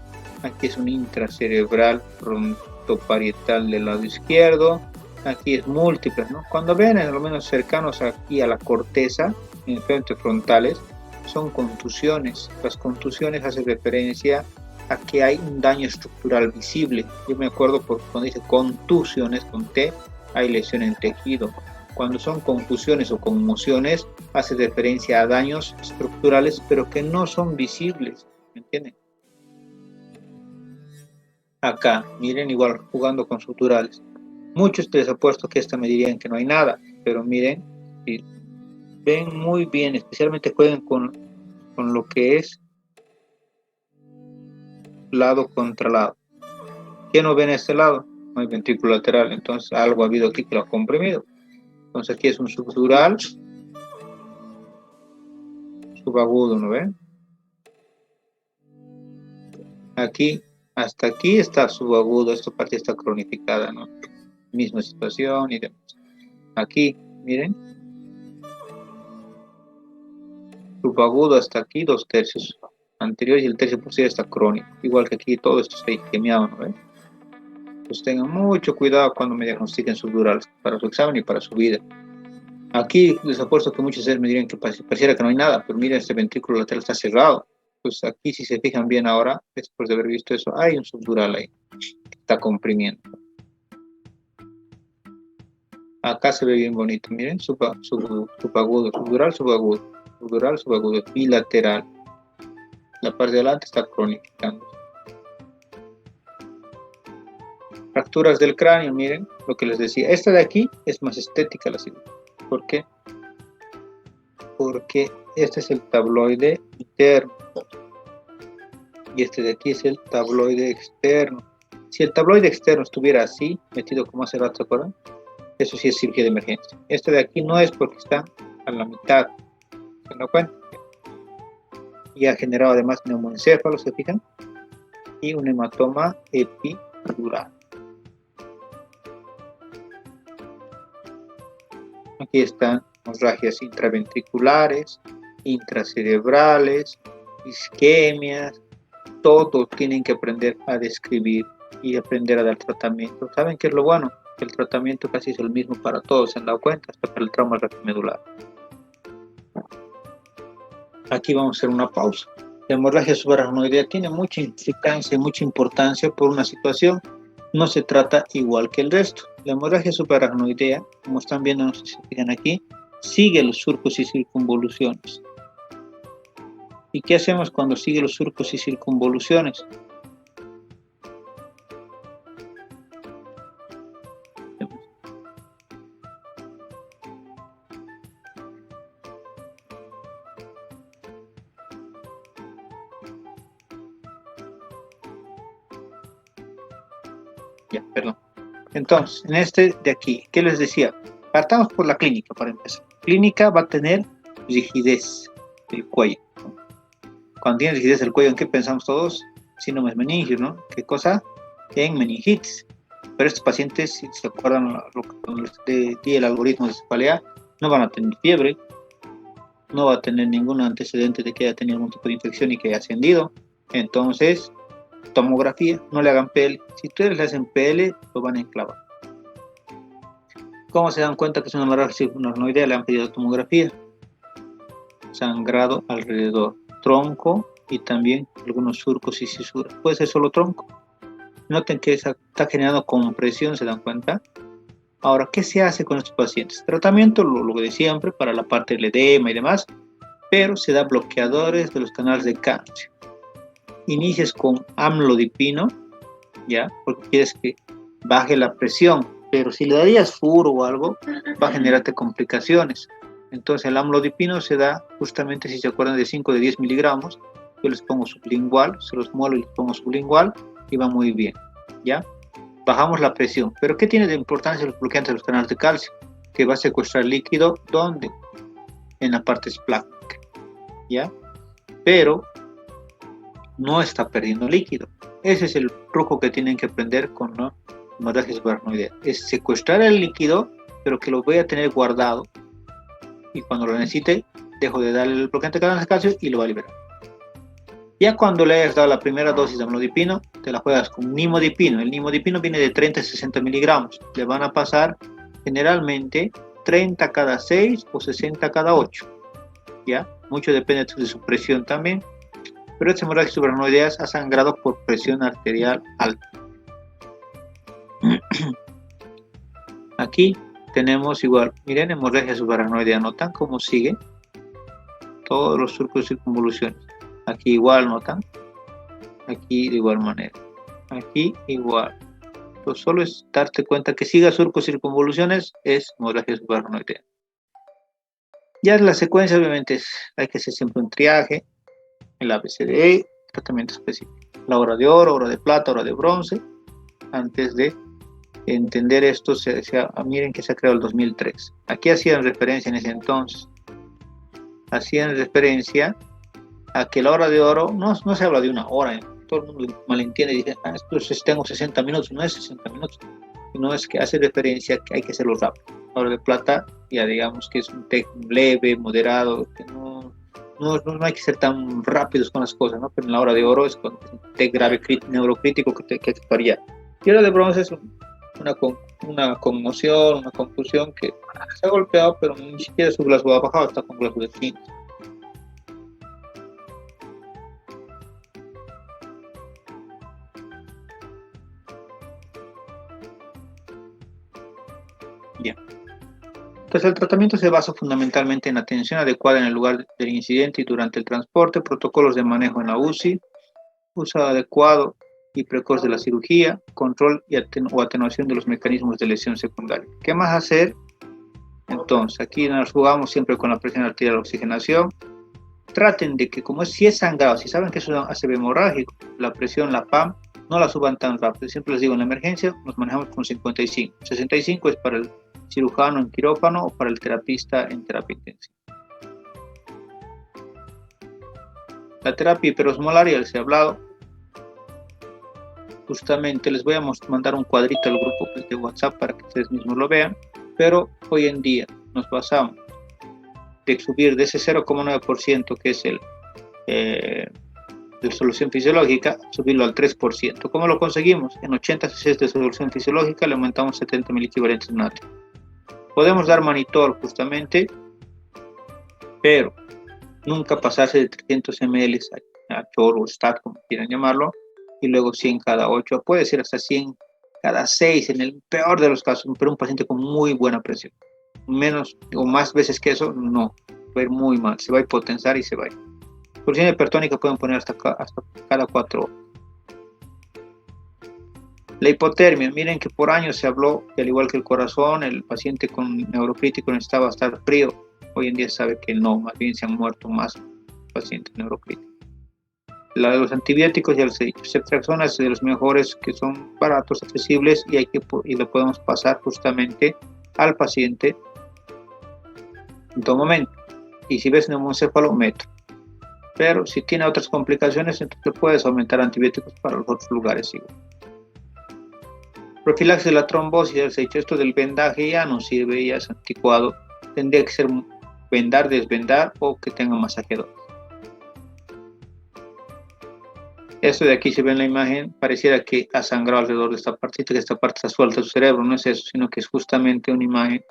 aquí es un intracerebral frontoparietal del lado izquierdo, aquí es múltiple, ¿no? Cuando ven en lo menos cercanos aquí a la corteza, en frente frontales, son contusiones. Las contusiones hacen referencia a que hay un daño estructural visible. Yo me acuerdo cuando dice contusiones con T, hay lesión en tejido. Cuando son confusiones o conmociones, hace referencia a daños estructurales, pero que no son visibles. ¿Me entienden? Acá, miren, igual jugando con suturales. Muchos les apuesto que esta me dirían que no hay nada, pero miren, si ven muy bien, especialmente jueguen con lo que es lado contra lado. ¿Qué no ven a este lado? No hay ventrículo lateral, entonces algo ha habido aquí que lo ha comprimido. Entonces aquí es un subdural, subagudo, ¿no ven? Aquí, hasta aquí está subagudo, esta parte está cronificada, ¿no? Misma situación y demás. Aquí, miren. Subagudo hasta aquí, 2/3 anterior y el tercio posterior está crónico. Igual que aquí todo esto está isquemiado, ¿no ven? Pues tengan mucho cuidado cuando me diagnostiquen subdurales para su examen y para su vida. Aquí les apuesto que muchos de ustedes me dirían que pareciera que no hay nada, pero miren, este ventrículo lateral está cerrado. Pues aquí, si se fijan bien ahora, después de haber visto eso, hay un subdural ahí que está comprimiendo. Acá se ve bien bonito, miren, subagudo, subdural, subagudo, bilateral. La parte de adelante está cronificando. Fracturas del cráneo, miren lo que les decía. Esta de aquí es más estética la cirugía. ¿Por qué? Porque este es el tabloide interno y este de aquí es el tabloide externo. Si el tabloide externo estuviera así, metido como hace rato, ¿se acuerdan? Eso sí es cirugía de emergencia. Este de aquí no es porque está a la mitad. ¿Se dan cuenta? Y ha generado además neumoencéfalo, ¿se fijan? Y un hematoma epidural. Aquí están hemorragias intraventriculares, intracerebrales, isquemias. Todo tienen que aprender a describir y aprender a dar tratamiento. ¿Saben qué es lo bueno? El tratamiento casi es el mismo para todos, ¿se han dado cuenta? Hasta para el trauma raquimedular. Aquí vamos a hacer una pausa. La hemorragia subaracnoidea tiene mucha implicancia y mucha importancia por una situación. No se trata igual que el resto. La hemorragia subaracnoidea, como están viendo, no sé si se fijan aquí, sigue los surcos y circunvoluciones. ¿Y qué hacemos cuando sigue los surcos y circunvoluciones? Ya, perdón. Entonces, en este de aquí, ¿qué les decía? Partamos por la clínica para empezar. Clínica va a tener rigidez del cuello. Cuando tiene rigidez del cuello, ¿en qué pensamos todos? Síndrome meningio, ¿no? ¿Qué cosa? En meningitis. Pero estos pacientes, si se acuerdan cuando les di el algoritmo de cefalea, no van a tener fiebre, no va a tener ningún antecedente de que haya tenido algún tipo de infección y que haya ascendido. Entonces, tomografía, no le hagan PL. Si ustedes le hacen PL, lo van a enclavar. ¿Cómo se dan cuenta que es una hemorragia subaracnoidea? Le han pedido tomografía. Sangrado alrededor, tronco y también algunos surcos y cisuras. Puede ser solo tronco. Noten que está generando compresión, ¿se dan cuenta? Ahora, ¿qué se hace con estos pacientes? Tratamiento, lo de siempre, para la parte del edema y demás, pero se da bloqueadores de los canales de calcio. Inicias con amlodipino, ¿ya? Porque quieres que baje la presión, pero si le darías furo o algo, va a generarte complicaciones. Entonces el amlodipino se da justamente, si se acuerdan, de 5 de 10 miligramos. Yo les pongo sublingual, se los muelo y les pongo sublingual y va muy bien, ¿ya? Bajamos la presión. Pero ¿qué tiene de importancia los bloqueantes de los canales de calcio? Que va a secuestrar líquido, ¿dónde? En la parte esplácnica, ¿ya? Pero no está perdiendo líquido. Ese es el truco que tienen que aprender con la hemorragia subaracnoidea. Es secuestrar el líquido, pero que lo voy a tener guardado. Y cuando lo necesite, dejo de darle el bloqueante de canales de calcio y lo va a liberar. Ya cuando le hayas dado la primera dosis de amlodipino, te la juegas con nimodipino. El nimodipino viene de 30 a 60 miligramos. Le van a pasar generalmente 30 cada 6 o 60 cada 8. ¿Ya? Mucho depende de su presión también. Pero esta hemorragia subaracnoidea ha sangrado por presión arterial alta. Aquí tenemos igual, miren, hemorragia subaracnoidea, ¿notan cómo sigue? Todos los surcos de circunvoluciones. Aquí igual, ¿notan? Aquí de igual manera. Aquí igual. Entonces, solo es darte cuenta que siga surcos circunvoluciones, es hemorragia subaracnoidea. Ya la secuencia, obviamente, hay que hacer siempre un triaje, el ABCDE, tratamiento específico. La hora de oro, hora de plata, hora de bronce. Antes de entender esto, miren que se ha creado el 2003. Aquí hacían referencia en ese entonces. Hacían referencia a que la hora de oro no se habla de una hora. Todo el mundo malentiende y dice, entonces tengo 60 minutos. No es 60 minutos, sino es que hace referencia a que hay que hacerlo rápido. La hora de plata, ya digamos que es un té leve, moderado, que no hay que ser tan rápidos con las cosas, ¿no? Pero en la hora de oro es cuando es un té grave, neurocrítico que hay que variar. Y la hora de bronce es una conmoción, una confusión que se ha golpeado, pero ni siquiera su Glasgow ha bajado, está con Glasgow de 5. Bien. Entonces el tratamiento se basa fundamentalmente en atención adecuada en el lugar del incidente y durante el transporte, protocolos de manejo en la UCI, uso adecuado y precoz de la cirugía, control o atenuación de los mecanismos de lesión secundaria. ¿Qué más hacer? Entonces, aquí nos jugamos siempre con la presión arterial y la oxigenación. Traten de que, si es sangrado, si saben que es un ACV hemorrágico, la presión, la PAM, no la suban tan rápido. Siempre les digo, en la emergencia nos manejamos con 55. 65 es para el cirujano en quirófano o para el terapista en terapia intensiva. La terapia hiperosmolar, ya les he hablado. Justamente les voy a mandar un cuadrito al grupo de WhatsApp para que ustedes mismos lo vean, pero hoy en día nos basamos de subir de ese 0,9% que es de solución fisiológica, subirlo al 3%. ¿Cómo lo conseguimos? En 80 cc de solución fisiológica le aumentamos 70 mil equivalentes natrio. Podemos dar monitor justamente, pero nunca pasarse de 300 ml a chorro o stat, como quieran llamarlo, y luego 100 cada 8, puede ser hasta 100 cada 6 en el peor de los casos, pero un paciente con muy buena presión. Menos o más veces que eso, no, va a ir muy mal, se va a hipotensar y se va a ir. Solución hipertónica pueden poner hasta cada 4 horas. La hipotermia, miren que por años se habló que al igual que el corazón, el paciente con neurocrítico necesitaba estar frío. Hoy en día sabe que no, más bien se han muerto más pacientes neurocríticos. La de los antibióticos, ya les he dicho, ceftriaxona es de los mejores, que son baratos, accesibles y lo podemos pasar justamente al paciente en todo momento. Y si ves neumoencéfalo, metro. Pero si tiene otras complicaciones, entonces puedes aumentar antibióticos para los otros lugares igual. Profilaxis de la trombosis, ya les he dicho, esto del vendaje ya no sirve, ya es anticuado. Tendría que ser vendar, desvendar o que tenga masajeador. Esto de aquí se ve en la imagen, pareciera que ha sangrado alrededor de esta partita, que esta parte está suelta de su cerebro. No es eso, sino que es justamente una imagen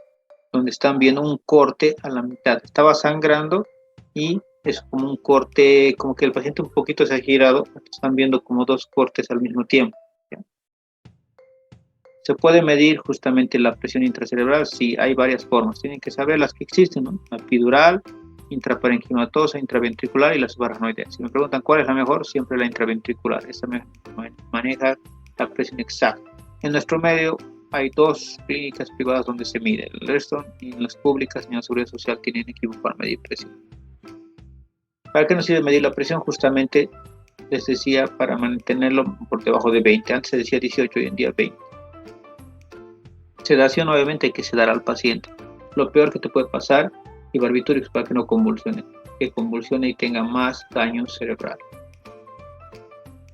donde están viendo un corte a la mitad. Estaba sangrando y es como un corte, como que el paciente un poquito se ha girado. Están viendo como dos cortes al mismo tiempo. ¿Ya? ¿Se puede medir justamente la presión intracerebral? Sí, hay varias formas. Tienen que saber las que existen, ¿no? La epidural, intraparenquimatosa, intraventricular y la subaracnoidea. Si me preguntan cuál es la mejor, siempre la intraventricular. Esta maneja la presión exacta. En nuestro medio hay 2 clínicas privadas donde se mide. El resto, ni en las públicas ni en la Seguridad Social tienen equipo para medir presión. ¿Para qué nos sirve medir la presión? Justamente les decía, para mantenerlo por debajo de 20. Antes se decía 18, hoy en día 20. Sedación, obviamente hay que sedar al paciente. Lo peor que te puede pasar, y barbitúricos para que no convulsione, que convulsione y tenga más daño cerebral.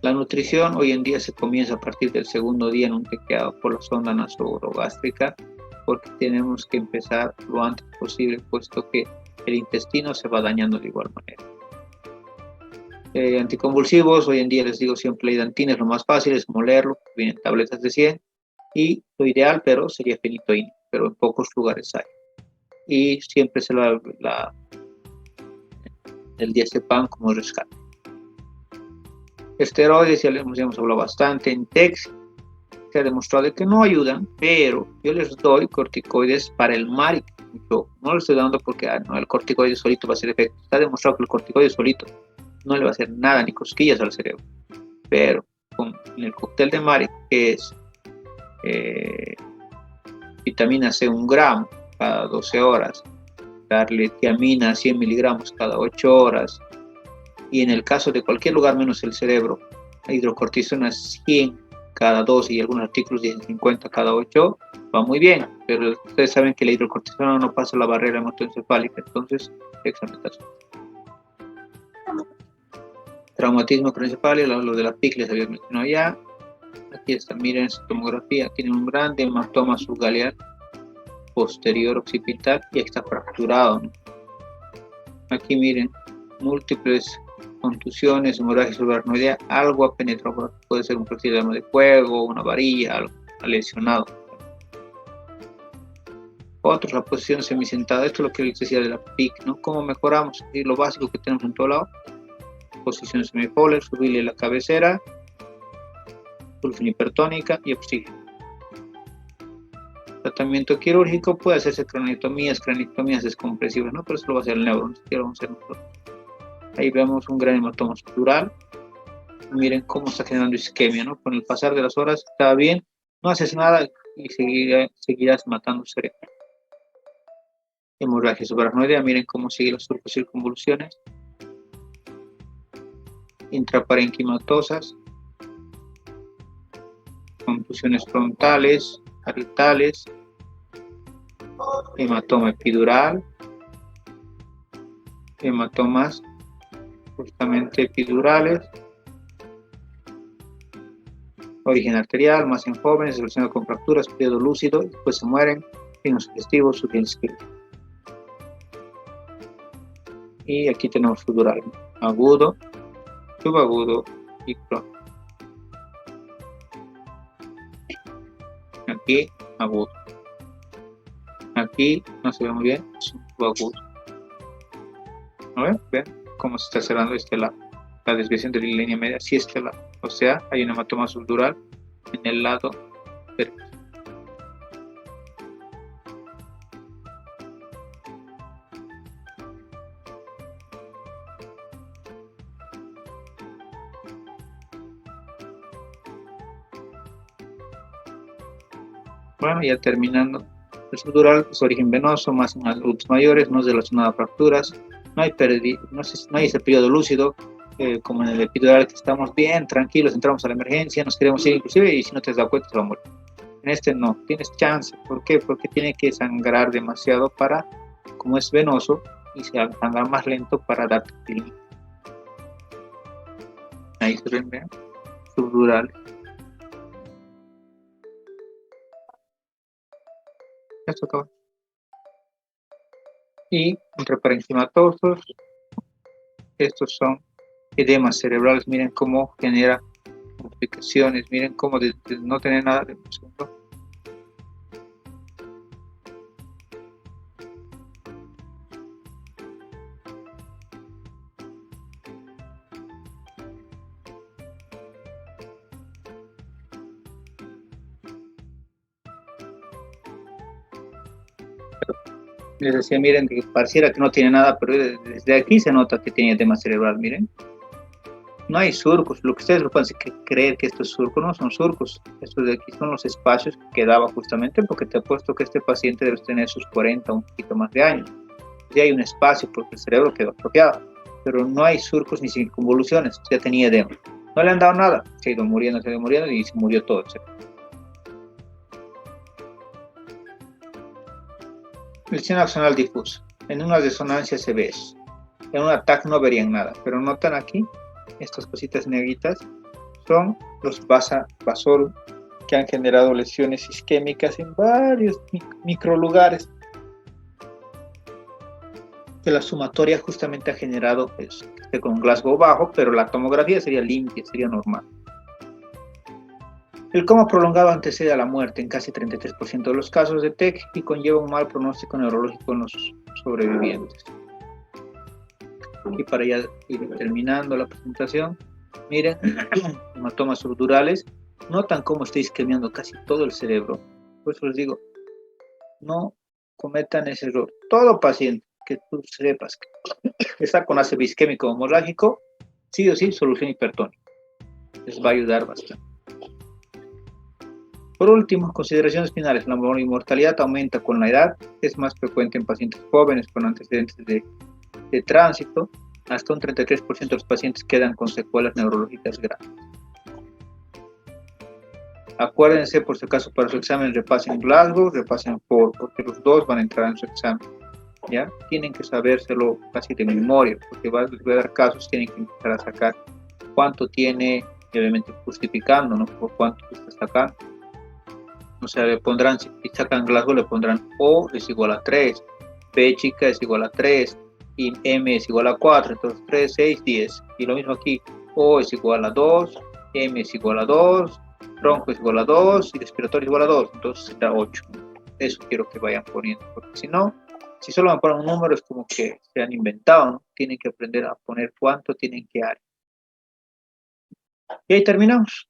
La nutrición hoy en día se comienza a partir del segundo día en un tequeado por la sonda nasogástrica, porque tenemos que empezar lo antes posible, puesto que el intestino se va dañando de igual manera. Anticonvulsivos, hoy en día les digo siempre la idantina es lo más fácil, es molerlo, vienen tabletas de 100 y lo ideal, sería fenitoína, pero en pocos lugares hay. Y siempre el diazepam como rescate. Esteroides, ya hemos hablado bastante, en TEX se ha demostrado que no ayudan, pero yo les doy corticoides para el MARIC. Yo no les estoy dando porque no, el corticoide solito va a hacer efecto. Está demostrado que el corticoide solito no le va a hacer nada ni cosquillas al cerebro. Pero con el cóctel de MARIC, que es vitamina C 1 gramo cada 12 horas, darle tiamina 100 miligramos cada 8 horas, y en el caso de cualquier lugar menos el cerebro, hidrocortisona 100 cada 12 y algunos artículos dicen 50 cada 8, va muy bien, pero ustedes saben que la hidrocortisona no pasa la barrera hematoencefálica, entonces dexametasona. Traumatismo craneoencefálico, lo de la PIC les había mencionado ya. Aquí está, miren esta tomografía, tiene un grande hematoma subgaleal posterior occipital y está fracturado, ¿no? Aquí miren, múltiples contusiones, hemorragia subaracnoidea, algo ha penetrado, puede ser un proyectil de arma de fuego, una varilla, algo ha lesionado. Otro, la posición semisentada, esto es lo que les decía de la PIC, ¿no? ¿Cómo mejoramos? Y lo básico que tenemos en todo lado, posición semipolar, subirle la cabecera, sulfina hipertónica y oxígeno. Tratamiento quirúrgico puede hacerse craniotomías descompresivas, ¿no? Pero eso lo va a hacer el neuro, ni siquiera vamos a hacer nosotros. Ahí vemos un gran hematoma estructural. Miren cómo está generando isquemia, ¿no? Con el pasar de las horas está bien, no haces nada y seguirás matando cerebro. Hemorragia subaracnoidea, miren cómo sigue las circunvoluciones. Intraparenquimatosas, contusiones frontales, parietales, hematoma epidural, hematomas justamente epidurales, origen arterial, más en jóvenes, relacionado con fracturas, periodo lúcido, después se mueren, signos sugestivos, sugestivos. Y aquí tenemos subdural, agudo, subagudo y crónico. Aquí agudo. Aquí no se ve muy bien, es un subagudo. A ver, ven cómo se está cerrando la desviación de la línea media, sí estelar. O sea, hay un hematoma subdural en el lado derecho. Bueno, ya terminando. El subdural es origen venoso, más en adultos mayores, no es relacionado a fracturas, no hay ese periodo lúcido, como en el epidural, que estamos bien, tranquilos, entramos a la emergencia, nos queremos ir inclusive, y si no te has dado cuenta, te va a morir. En este no, tienes chance. ¿Por qué? Porque tiene que sangrar demasiado como es venoso, y se sangra más lento para darte el. Ahí se ven, vean, subdural. Esto acaba. Y intraparenquimatosos, estos son edemas cerebrales, miren cómo genera complicaciones, miren cómo de no tener nada de un segundo. Les decía, miren, que pareciera que no tiene nada, pero desde aquí se nota que tiene edema cerebral, miren. No hay surcos, lo que ustedes pueden creer que esto es surco, no son surcos. Estos de aquí son los espacios que quedaba justamente, porque te apuesto que este paciente debe tener sus 40, un poquito más de años. Ya hay un espacio porque el cerebro quedó atrofiado, pero no hay surcos ni circunvoluciones, ya tenía edema. No le han dado nada, se ha ido muriendo y se murió todo el cerebro. Lesión axonal difusa. En una disonancia se ve eso. En un ataque no verían nada, pero notan aquí, estas cositas negritas son los vasorum que han generado lesiones isquémicas en varios microlugares. que la sumatoria justamente ha generado pues, que esté con un Glasgow bajo, pero la tomografía sería limpia, sería normal. El coma prolongado antecede a la muerte en casi 33% de los casos de TEC y conlleva un mal pronóstico neurológico en los sobrevivientes. Y para ya ir terminando la presentación, miren, hematomas subdurales, notan cómo está isquemiando casi todo el cerebro. Por eso les digo, no cometan ese error. Todo paciente que tú sepas que está con ácido isquémico hemorrágico, sí o sí, solución hipertónica. Les va a ayudar bastante. Por último, consideraciones finales. La mortalidad aumenta con la edad, es más frecuente en pacientes jóvenes con antecedentes de tránsito. Hasta un 33% de los pacientes quedan con secuelas neurológicas graves. Acuérdense, por si acaso, para su examen repasen Glasgow, repasen porque los dos van a entrar en su examen. ¿Ya? Tienen que sabérselo casi de memoria, porque les voy a dar casos, tienen que empezar a sacar cuánto tiene, y obviamente justificando, ¿no? Por cuánto está sacando. O sea, le pondrán, si sacan Glasgow, le pondrán O es igual a 3, P chica es igual a 3, y M es igual a 4, entonces 3, 6, 10. Y lo mismo aquí, O es igual a 2, M es igual a 2, tronco es igual a 2 y respiratorio es igual a 2, entonces será 8. Eso quiero que vayan poniendo, porque si no, si solo me ponen un número es como que se han inventado, ¿no? Tienen que aprender a poner cuánto tienen que dar. Y ahí terminamos.